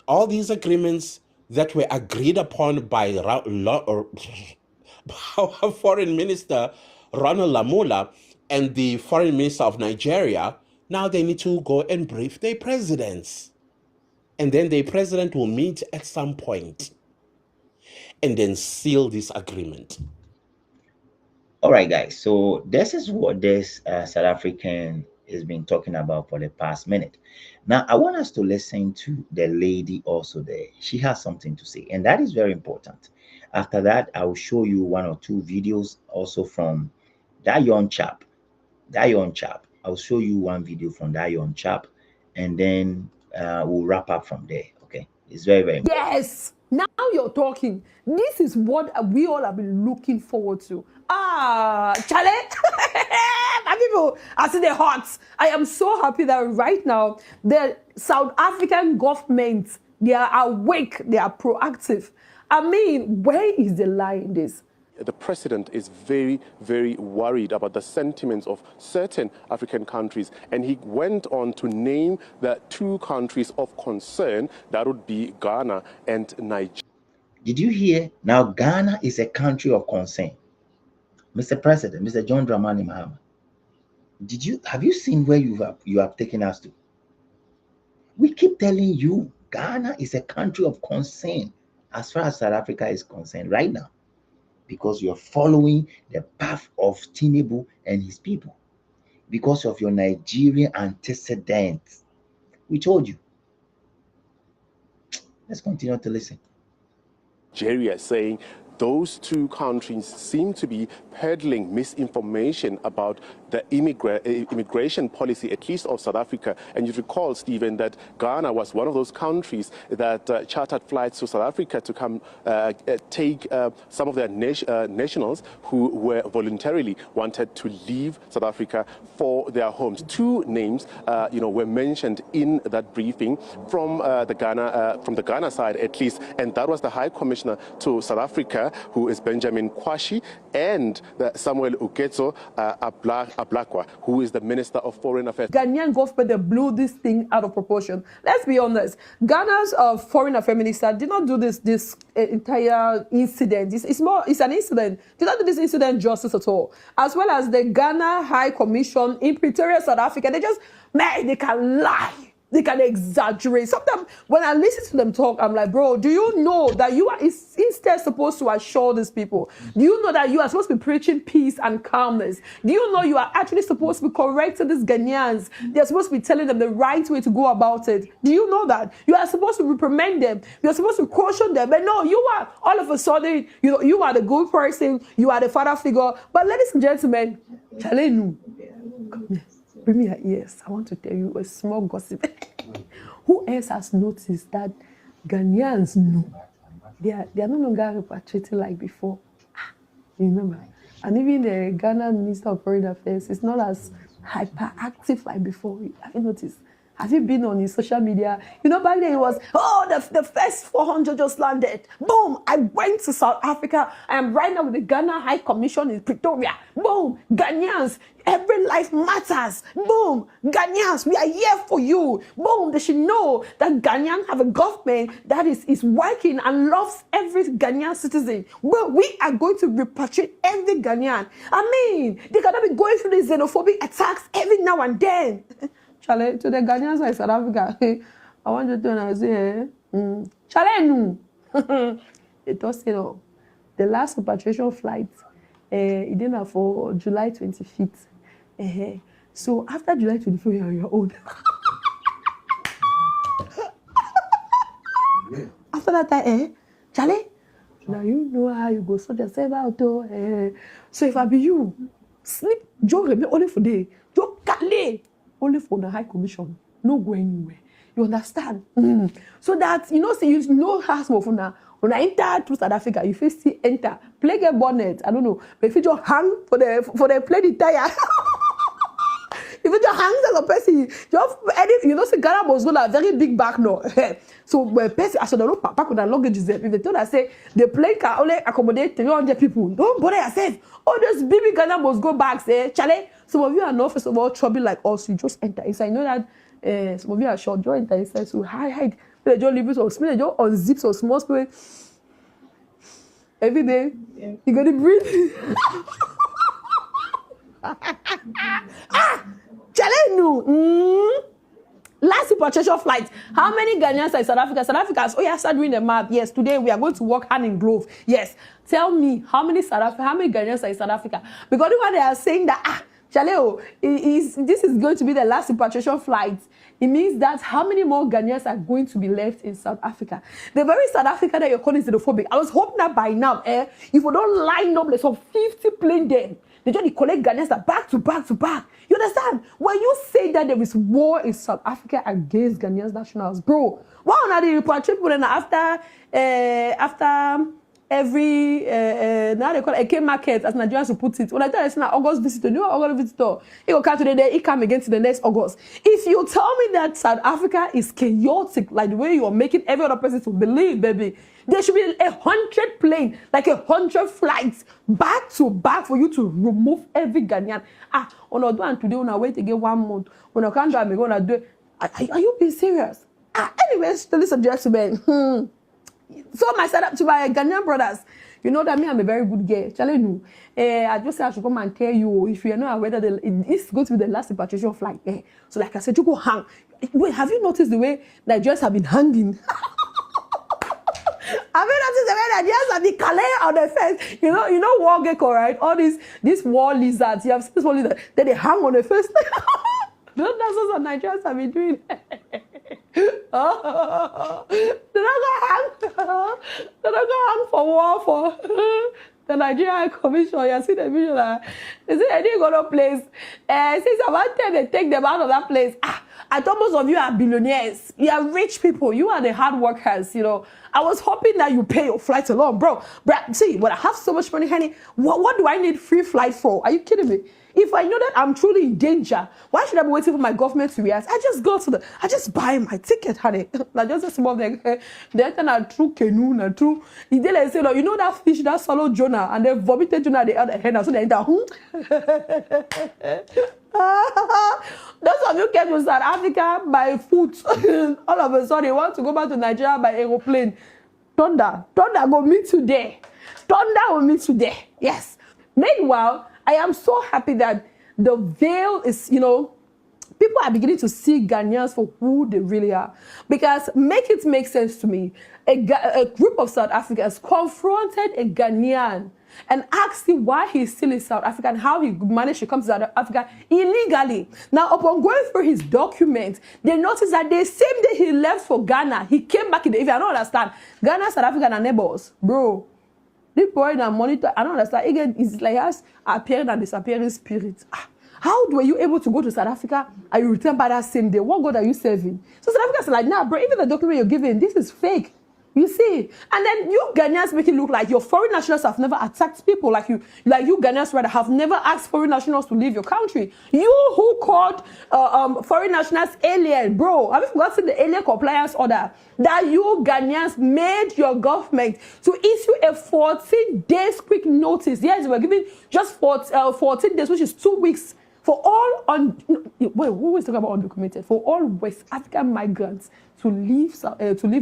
all these agreements that were agreed upon by our foreign minister, Ronald Lamola, and the foreign minister of Nigeria, now they need to go and brief their presidents. And then the president will meet at some point and then seal this agreement. All right, guys. So this is what this South African has been talking about for the past minute. Now, I want us to listen to the lady also there. She has something to say, and that is very important. After that, I will show you one or two videos also from that young chap. That young chap. I'll show you one video from that young chap, and then we'll wrap up from there. Okay, it's very, very important. Yes, now you're talking. This is what we all have been looking forward to. Charlie, my people, I see the hearts. I am so happy that right now the South African government, they are awake, they are proactive. I mean, where is the lie in this? The president is very, very worried about the sentiments of certain African countries. And he went on to name the two countries of concern. That would be Ghana and Nigeria. Did you hear? Now, Ghana is a country of concern. Mr. President, Mr. John Dramani Mahama, have you seen where you have taken us to? We keep telling you Ghana is a country of concern as far as South Africa is concerned right now, because you're following the path of Tinubu and his people, because of your Nigerian antecedents. We told you. Let's continue to listen. Nigeria, saying those two countries seem to be peddling misinformation about the immigration policy, at least of South Africa. And you recall, Stephen, that Ghana was one of those countries that chartered flights to South Africa to come take some of their nationals who were voluntarily wanted to leave South Africa for their homes. Two names, were mentioned in that briefing from the Ghana side, at least, and that was the High Commissioner to South Africa, who is Benjamin Kwashi, and Samuel Okudzeto Ablakwa, who is the Minister of Foreign Affairs. Ghanaian government, they blew this thing out of proportion. Let's be honest. Ghana's foreign affairs minister did not do this entire incident. It's an incident. Did not do this incident justice at all. As well as the Ghana High Commission in Pretoria, South Africa, they can lie. They can exaggerate. Sometimes when I listen to them talk, I'm like, bro, do you know that you are instead supposed to assure these people? Do you know that you are supposed to be preaching peace and calmness? Do you know you are actually supposed to be correcting these Ghanaians? They're supposed to be telling them the right way to go about it. Do you know that? You are supposed to reprimand them. You're supposed to caution them. But no, you are all of a sudden, you are the good person. You are the father figure. But ladies and gentlemen, Chalenu. Bring me your ears. I want to tell you a small gossip. Who else has noticed that Ghanaians know they are no longer repatriating like before? You remember? And even the Ghana Minister of Foreign Affairs is not as hyperactive like before. Have you noticed? Have you been on his social media? You know, back then it was, the first 400 just landed. Boom, I went to South Africa. I am right now with the Ghana High Commission in Pretoria. Boom, Ghanaians, every life matters. Boom, Ghanaians, we are here for you. Boom, they should know that Ghanaians have a government that is working and loves every Ghanaian citizen. Well, we are going to repatriate every Ghanaian. I mean, they cannot be going through these xenophobic attacks every now and then. Chale, to the Ghanaians in South Africa, I want you to say, Chale, no. They just say, no. The last repatriation flight, it didn't for July 25th. So after July 25th, you're on your own. After that time, Chale, now you know how you go sort yourself out. So if I be you, sleep, Joe, only for day. Joe, Kale. Only for the High Commission, no go anywhere. You understand? So that you know how small for now. When I enter to South Africa, if you see enter, play a bonnet, I don't know, but if you just hang for the play the tire. If you just hang as a person, just say Ghana must go a very big back now. So when person, I should not pack with the luggage. If they told us say the plane can only accommodate 300 people, don't bother yourself. All those baby Ghana must go back. Say, Chale, some of you are not first of all trouble like us. You just enter inside. You know that some of you are short. Just enter inside. So hide. They just leave it or smell. They just unzip so small space. Every day, you gotta breathe. Chale, no. Last repatriation flight. How many Ghanaians are in South Africa? South Africans. Oh, yeah, start doing the math. Yes, today we are going to work hand in glove. Yes. Tell me how many Ghanaians are in South Africa? Because when they are saying that Chale, this is going to be the last repatriation flight. It means that how many more Ghanaians are going to be left in South Africa? The very South Africa that you're calling xenophobic. I was hoping that by now, if you don't line up like some 50 plane there, they just collect Ghanaians back to back to back. You understand? When you say that there is war in South Africa against Ghanaian nationals, bro, why not the repatriation after every now they call it AK market as Nigerians to put it. When I tell you it's not August visitor, you know August visitor, he will come today, he come again to the next August. If you tell me that South Africa is chaotic, like the way you are making every other person to believe, baby, there should be 100 planes, like 100 flights back to back for you to remove every Ghanaian. On our do and today on our way to get 1 month. When I can't do, I'm gonna do it. Are you being serious? Anyways, ladies and gentlemen, so my setup to my Ghanaian brothers, you know that me, I'm a very good girl. Chale no. I just said I should come and tell you if you are not aware that it's going to be the last repatriation flight. So like I said, you go hang. Wait, have you noticed the way Nigerians have been hanging? Have you noticed the way Nigerians have been calais on their face? You know war gecko, right? All these war lizards. You have seen this war lizard. Then they hang on their face. That's what Nigerians have been doing. They're not gonna hang for war for the Nigerian Commission. You see the video that they say they didn't go to place. Since about time they take them out of that place. I thought most of you are billionaires. You are rich people. You are the hard workers, I was hoping that you pay your flights alone, bro. See, when I have so much money, honey, what do I need free flight for? Are you kidding me? If I know that I'm truly in danger, why should I be waiting for my government to react? I just buy my ticket, honey. Like just a small thing. Then a true canoe, a true. They like say, you know that fish that swallowed Jonah and they vomited Jonah at the other hand. So they enter. Those of you came to South Africa by foot. All of a sudden, they want to go back to Nigeria by aeroplane. Thunder will meet you there. Thunder will meet you there. Yes. Meanwhile, I am so happy that the veil is, people are beginning to see Ghanaians for who they really are. Because make it make sense to me. A group of South Africans confronted a Ghanaian and asked him why he's still in South Africa and how he managed to come to South Africa illegally. Now, upon going through his documents, they noticed that the same day he left for Ghana, he came back in if I don't understand, Ghana, South Africa are neighbors. Bro, this boy and monitor, I don't understand. Again, it's like us appearing and disappearing spirits. How were you able to go to South Africa and you return by that same day? What God are you serving? So South Africa's like, nah, bro, even the document you're giving, this is fake. You see, and then you Ghanaians make it look like your foreign nationals have never attacked people, like you Ghanaians rather have never asked foreign nationals to leave your country. You who called foreign nationals alien, bro, have you forgotten the alien compliance order that you Ghanaians made your government to issue a 14 days quick notice? Yes, we're giving just 14 days, which is 2 weeks. For all wait, who was talking about undocumented? For all West African migrants to leave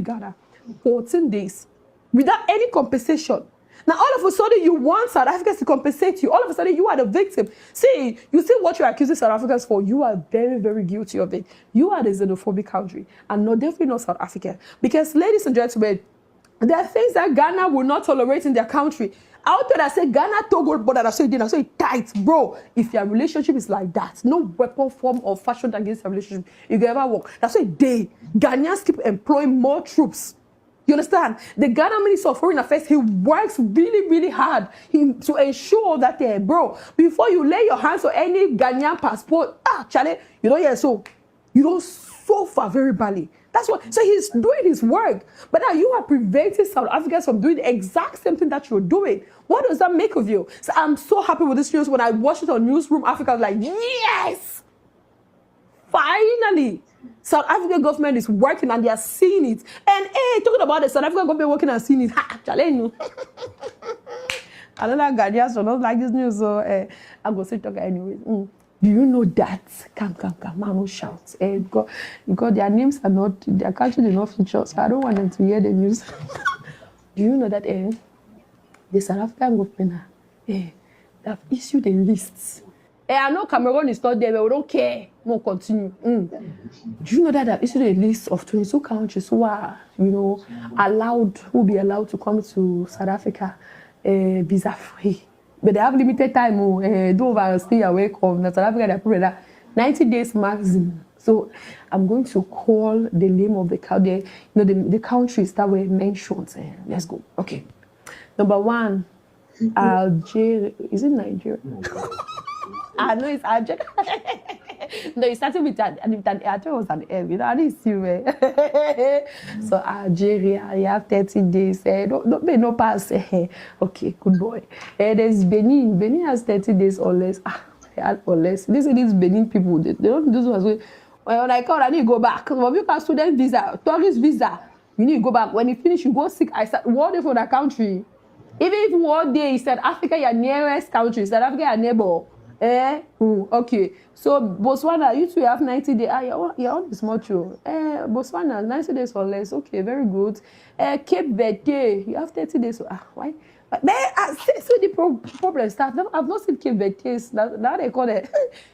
Ghana, 14 days without any compensation. Now all of a sudden you want South Africans to compensate you. All of a sudden you are the victim. See, you see what you're accusing South Africans for. You are very, very guilty of it. You are the xenophobic country, and definitely not South Africa. Because, ladies and gentlemen, there are things that Ghana will not tolerate in their country. Out there, I say Ghana, Togo, but I say it didn't. I say it tight, bro. If your relationship is like that, no weapon, form, or fashion against your relationship, you can ever work. That's why Ghanaians keep employing more troops. You understand? The Ghana Minister of Foreign Affairs, he works really, really hard to ensure that, bro, before you lay your hands on any Ghanaian passport, Charlie, you don't hear so. You don't suffer very badly. That's what. So he's doing his work. But now you are preventing South Africans from doing the exact same thing that you're doing. What does that make of you? So I'm so happy with this news. When I watched it on Newsroom Africa, I was like, yes! Finally! South African government is working and they are seeing it. And talking about the South African government working and seeing it, challenge. Another Ghanaians do not like this news, so I'm going to say talk anyway. Do you know that? Come, man, no shout. Because their names are not, their country did not feature, so I don't want them to hear the news. Do you know that the South African government they have issued a list? I know Cameroon is not there, but we don't care. We'll continue. Do you know that they have issued a list of 22 countries who are, allowed, who will be allowed to come to South Africa visa free? But they have limited time. Don't stay away from South Africa. They put that 90 days maximum. So I'm going to call the name of the country, the countries that were mentioned. Let's go. Okay. Number 1, Algeria. Is it Nigeria? I know it's Algeria. No, it started with an I thought it was an M. I didn't see. So Algeria, you have 30 days. No pass. Okay, good boy. There's Benin. Benin has 30 days or less. Or less. These Benin people, they don't do as well. When I call, I need to go back. Because when you got student visa, tourist visa, you need to go back. When you finish, you go sick. I start one for that country. Even if one day you said Africa, your nearest country, South Africa, your neighbor. Okay. So Botswana, you two have 90 days. You're on the small show. Botswana, 90 days or less. Okay, very good. Cape Verde, you have 30 days. Why? But so the problem start. I've not seen Cape Verde. Now they call it.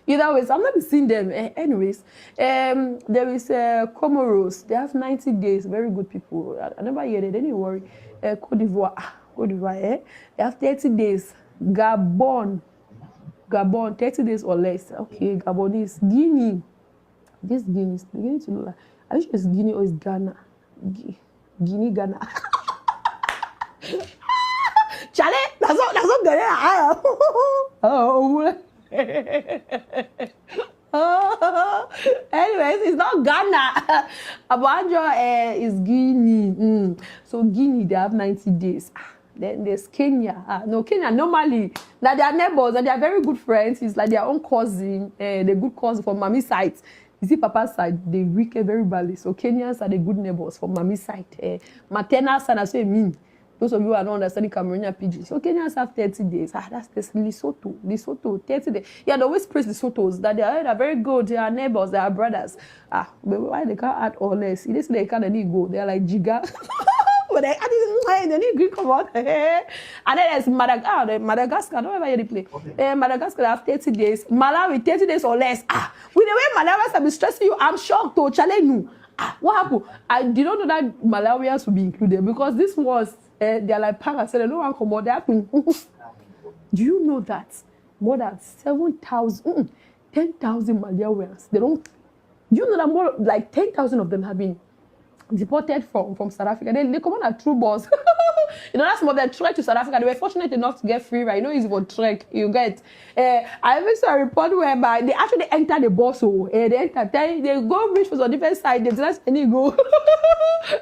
Either ways, I've not seen them. Anyways, there is Comoros. They have 90 days. Very good people. I never hear it. Don't worry. Cote d'Ivoire, they have 30 days. Gabon, 30 days or less. Okay, Gabonese. Guinea. This Guinea is beginning to know that. I think it's Guinea or it's Ghana. Guinea, Ghana. Charlie, that's not Ghana. Oh. Anyways, it's not Ghana. Abanja is Guinea. So Guinea, they have 90 days. Then there's Kenya. No, Kenya normally, that they are neighbors and they are very good friends. It's like their own cousin, the good cousin from Mommy's side. You see, Papa's side, they weak very badly. So Kenyans are the good neighbors from Mommy's side. Maternal side, I say mean. Those of you who are not understanding Cameroonian pidgin. So Kenyans have 30 days. That's this Lesotho, 30 days. Yeah, they always praise Lesothos that they are very good. They are neighbors, they are brothers. But why they can't add or less? They say they can't need go. They are like Jiga. But they need Greek come out. And then there's Madagascar. I don't ever hear the play. Okay. Madagascar have 30 days. Malawi 30 days or less. With the way Malawians have been stressing you, I'm shocked to challenge you. What happened? I did not know that Malawians would be included because this was they're like parasites. They don't want to come out. They have to. Do you know that more than 7,000, 10,000 Malawians? They don't. Do you know that more like 10,000 of them have been deported from South Africa. They come on a true boss. You know, that's more than trek to South Africa. They were fortunate enough to get free ride. You know, it's for trek. You get. I even saw a report whereby they actually enter the bus. They enter. They go reach for some different side. They just any go.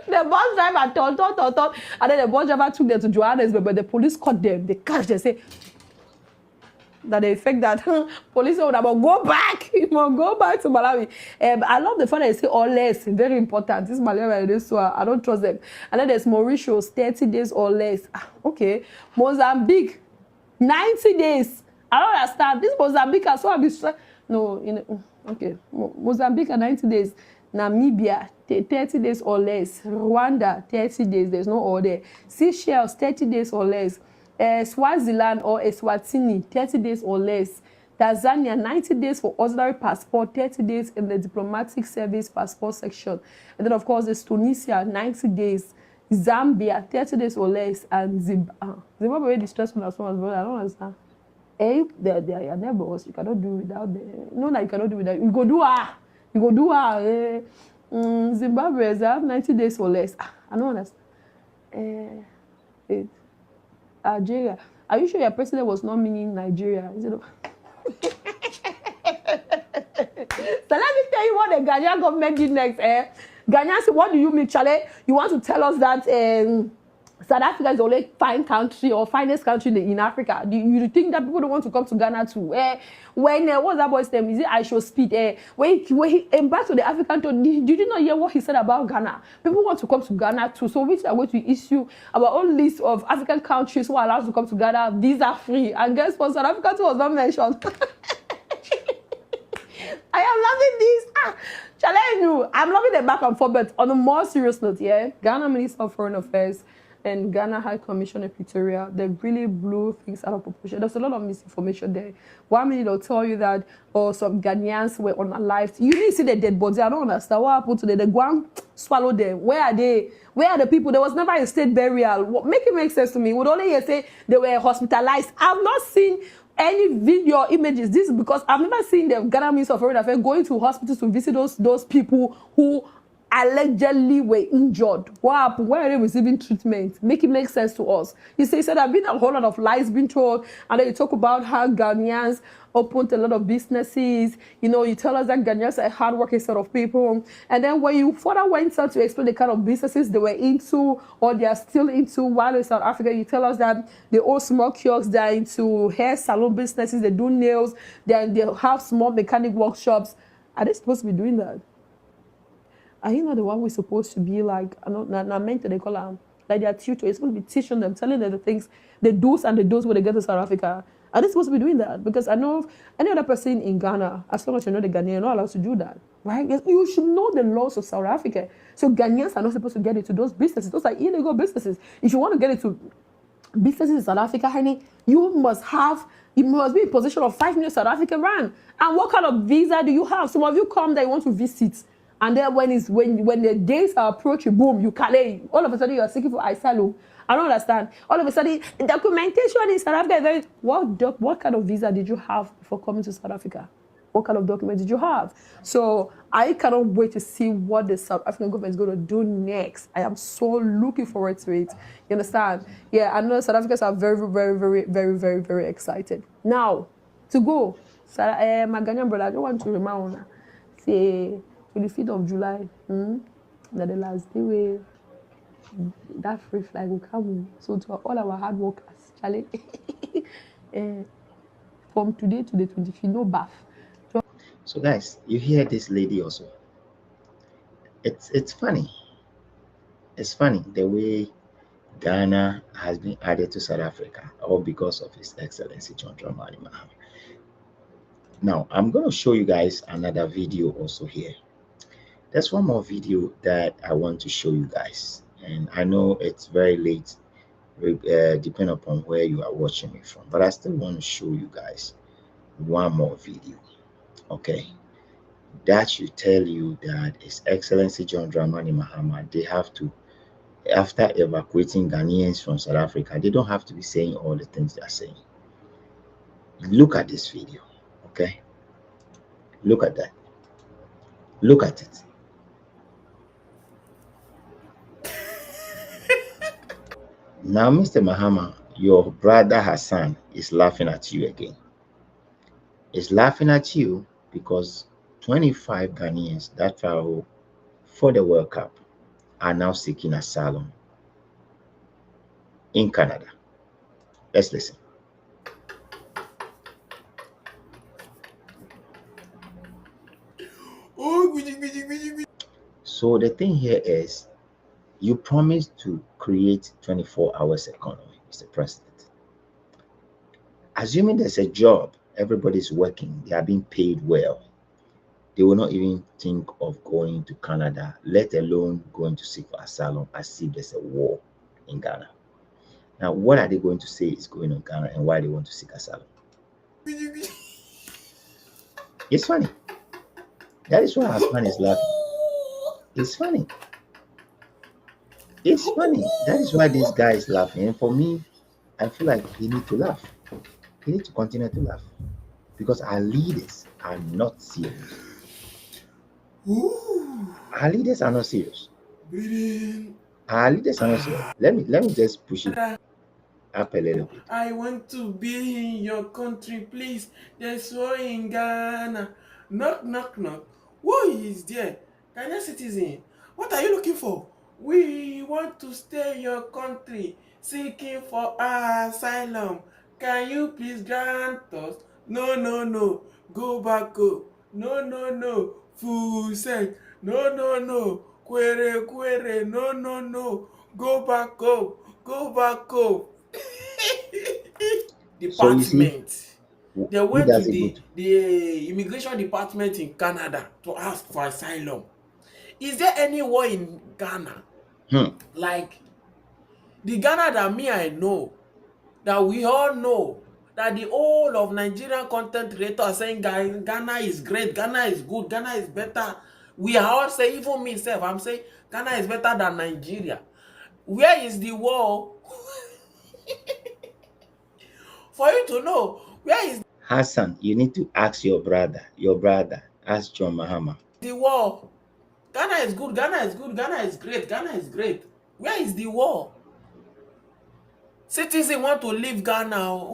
The bus driver thought, and then the bus driver took them to Johannesburg, but the police caught them. They catch. They say that the effect that police would about go back, you must go back to Malawi. I love the fact that they say or less, very important. This Malawi, so I don't trust them. And then there's Mauritius, 30 days or less. Okay, Mozambique, 90 days. I don't understand. This Mozambique, I saw okay, Mozambique 90 days. Namibia, 30 days or less. Rwanda, 30 days. There's no order. Seychelles, 30 days or less. Swaziland or Eswatini, 30 days or less. Tanzania, 90 days for ordinary passport, 30 days in the diplomatic service passport section. And then, of course, there's Tunisia, 90 days. Zambia, 30 days or less. And Zimbabwe, very distressful as well, but I don't understand. They are your neighbors. You cannot do without them. No, you cannot do without. You go do Zimbabwe, they have 90 days or less. I don't understand. Algeria. Are you sure your president was not meaning Nigeria? So let me tell you what the Ghanaian government did next. Ghanaians said, what do you mean, Charlie? You want to tell us that South Africa is the only fine country or finest country in Africa? Do you think that people don't want to come to Ghana too? When what's that boy's name? Is it I Show Speed? When he embarked on the African tour, did you not hear what he said about Ghana? People want to come to Ghana too. So which are going to issue our own list of African countries who are allowed to come to Ghana visa free? And guess what? South Africa too was not mentioned. I am loving this. Challenge you. I'm loving the back and forth, but on a more serious note, Ghana Minister of Foreign Affairs and Ghana High Commission in Pretoria, they really blew things out of proportion. There's a lot of misinformation there. 1 minute they'll tell you that some Ghanaians were unalived. You didn't see the dead bodies. I don't understand what happened to them. They go and swallow them. Where are they? Where are the people? There was never a state burial. Make it make sense to me. Would only say they were hospitalized. I've not seen any video or images. This is because I've never seen the Ghana Minister of Foreign Affairs going to hospitals to visit those people who allegedly were injured. What happened? Where are they receiving treatment? Make it make sense to us. He said there have been a whole lot of lies being told, and then you talk about how Ghanaians opened a lot of businesses. You know, you tell us that Ghanaians are a hardworking set of people. And then when you further went on to explain the kind of businesses they were into or they are still into while in South Africa, you tell us that they own small kiosks, they are into hair salon businesses, they do nails, they have small mechanic workshops. Are they supposed to be doing that? Are you not the one who's supposed to be like, mentor, they call them, like their tutor? You're supposed to be teaching them, telling them the things, the do's and the don'ts when they get to South Africa. Are they supposed to be doing that? Because I know any other person in Ghana, as long as you know the Ghanaian, you're not allowed to do that, right? You should know the laws of South Africa. So Ghanaians are not supposed to get into those businesses. Those are illegal businesses. If you want to get into businesses in South Africa, honey, you must be in possession of 5 million South African rand. And what kind of visa do you have? Some of you come there, you want to visit. And then when the days are approaching, boom, you can't. All of a sudden, you are seeking for asylum. I don't understand. All of a sudden, the documentation in South Africa is very... What kind of visa did you have before coming to South Africa? What kind of documents did you have? So I cannot wait to see what the South African government is going to do next. I am so looking forward to it. You understand? Yeah, I know South Africans are very, very, very, very, very, very excited. Now, to go, my Ghanaian brother, I don't want to remind you, say... 25th of July, that the last day where that free flight will come. So to all our hard workers, Charlie, from today to the 25th, no bath. So guys, you hear this lady also. It's funny. It's funny the way Ghana has been added to South Africa, all because of His Excellency John Dramani Mahama. Now, I'm going to show you guys another video also here. There's one more video that I want to show you guys, and I know it's very late, depending upon where you are watching me from, but I still want to show you guys one more video, okay? That should tell you that His Excellency John Dramani Mahama, they have to, after evacuating Ghanaians from South Africa, they don't have to be saying all the things they're saying. Look at this video, okay? Look at that. Look at it. Now, Mr. Mahama, your brother Hassan is laughing at you again. He's laughing at you because 25 Ghanaians that travel for the World Cup are now seeking asylum in Canada. Let's listen. So the thing here is, you promised to create 24 hours economy, Mr. President. Assuming there's a job, everybody's working, they are being paid well, they will not even think of going to Canada, let alone going to seek for asylum as if there's a war in Ghana. Now, what are they going to say is going on in Ghana and why they want to seek asylum? It's funny. That is why Hassan is laughing. It's funny. It's funny. That is why this guy is laughing. And for me, I feel like he need to laugh. He need to continue to laugh because our leaders are not serious. Our leaders are not serious. Our leaders are not serious. Let me just push it up a little bit. I want to be in your country, please. There's war in Ghana. Knock, knock, knock. Who is there? Ghanaian citizen. What are you looking for? We want to stay in your country, seeking for asylum. Can you please grant us? No, no, no. Go back, go. No, no, no. Full send. No, no, no. Quere, quere. No, no, no. Go back home. Go back home. So you see, Department. They went that's to a good. the immigration department in Canada to ask for asylum. Is there any war in Ghana? Like the Ghana that me I know, that we all know, that the whole of Nigerian content creators are saying Ghana is great, Ghana is good, Ghana is better. We are all saying, even myself, I'm saying Ghana is better than Nigeria. Where is the war? For you to know, where is Hassan, you need to ask your brother, ask John Mahama. the war? Ghana is good, Ghana is good, Ghana is great, Ghana is great. Where is the war? Citizens want to leave Ghana.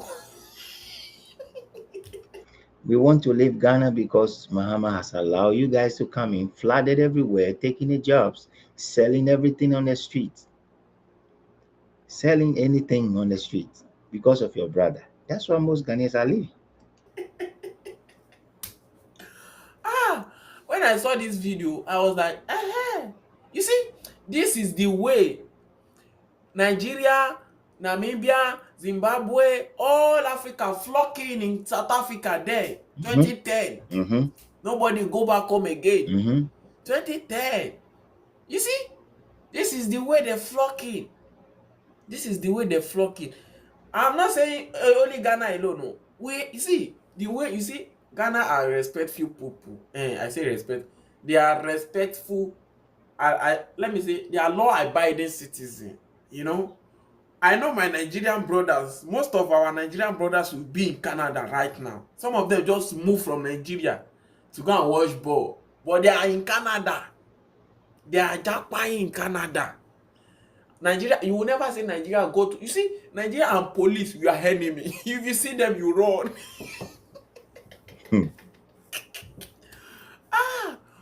We want to leave Ghana because Mahama has allowed you guys to come in, flooded everywhere, taking the jobs, selling everything on the street, selling anything on the street because of your brother. That's why most Ghanaians are leaving. When I saw this video, I was like, you see, this is the way Nigeria, Namibia, Zimbabwe, all Africa flocking in South Africa there, 2010. Nobody go back home again. 2010. You see, this is the way they're flocking. This is the way they're flocking. I'm not saying only Ghana alone. No. You see, the way you see, Ghana are respectful people. I say respect. They are respectful. Let me say, they are law-abiding citizens. You know, I know my Nigerian brothers. Most of our Nigerian brothers will be in Canada right now. Some of them just moved from Nigeria to go and watch ball, but they are in Canada. They are jackpying in Canada. Nigeria, you will never see Nigeria go to. You see, Nigeria and police, we are enemy. If you see them, you run.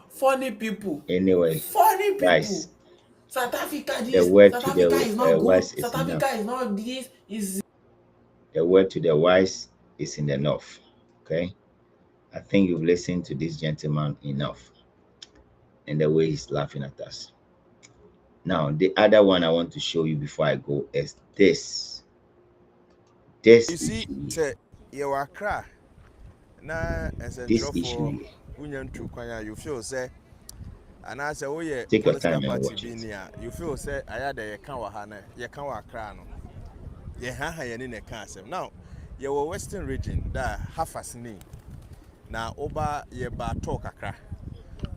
Funny people. Anyway, Funny people. guys, South Africa, the this. word South to Africa the is not wise good. is South Africa enough. is not this. Is The word to the wise is in the north. Okay, I think you've listened to this gentleman enough, and the way he's laughing at us. Now, the other one I want to show you before I go is this. This You see, issue. say you are cry. Na This essential issue for here. union to kwanya. You feel say, and I say, oh yeah, Take your political time and party watch being it. here. You feel say, I had a can wahana, you can wa cry no. You ha ya ni ne can say. Now, you were Western region that half as name. Na oba ye ba talk akra.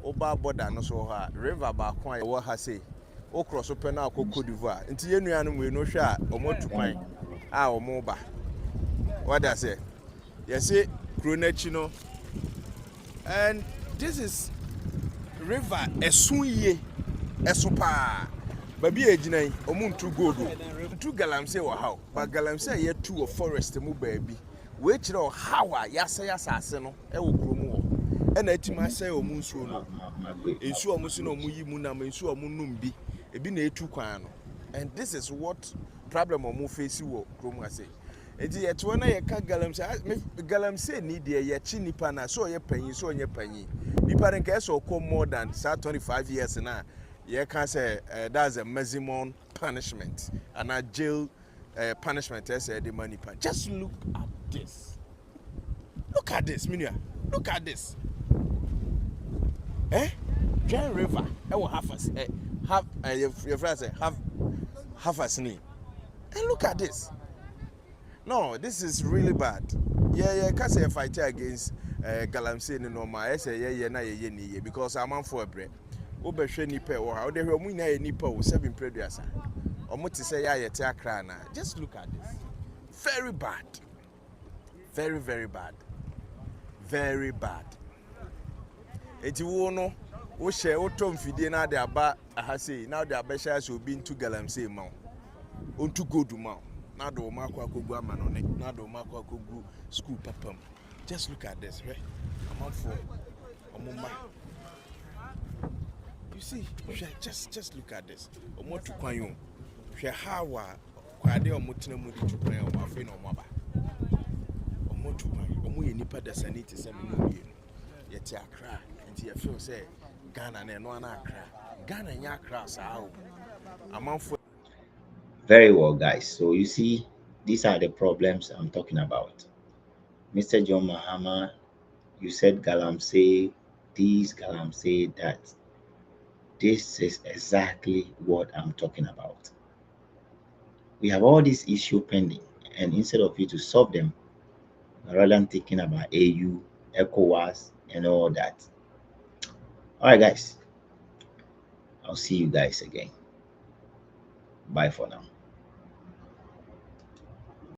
Oba border no so ha river ba kwan ye wo ha say. O cross open na ko Cote d'Ivoire. Nti ye nuanu we no hwe a omo tu kwan. A omo ba. What I say? You see, Kronechino, and this is river Esunye, Esopa. Baby ejina omuntu gold tu galamsey wa how but galamsey ye tu of forest mu baby we kire how yasa asase no e wo kromu ho e na atima say omunsuo no ensuo omusu no mu yi mu na ensuo omu num bi ebi na etu kwan no and this is what problem omu face wo kromu ase enti ye to na ye ka galamsey ni de ye chi nipa na so ye panyi so onye panyi nipa nka e so ko more than 25 years na you can say that's a maximum punishment and a jail punishment. I say the money pan. Just look at this. Look at this, Minya. Look at this. Giant river. I will have us. Your friend say have a snake. And look at this. No, this is really bad. Yeah. Can't say fight against galamsey no normal. I say yeah na ye because I'm on for a break. Obehwe nipa wo ha odehwe omu ina ye nipa wo 7 preduasa omu ti say ya yete akra na just look at this very bad very bad eti wo no wo hye wo tom fidie na de aba ahase na de aba hye so obi ntu galamsey ma ontu godu ma na do ma akwa kogu ama no ne na do ma akwa kogu school papam just look at this right amount for omuma. You see, just look at this. Omo to kwanyo. Hwe hawa kwade omo tena mu di to kwan omo afi na omo aba. Omo to kwan. Omo ye nipa da sanity se mu ye. Ye ti akra. Nti ye feel say Ghana na no na akra. Ghana nya akra sa o. Amanfo. Very well, guys. So you see, these are the problems I'm talking about. Mr. John Mahama, you said galamsey this, galamsey that. This is exactly what I'm talking about. We have all these issues pending, and instead of you to solve them, rather than thinking about AU, ECOWAS, and all that. All right, guys. I'll see you guys again. Bye for now.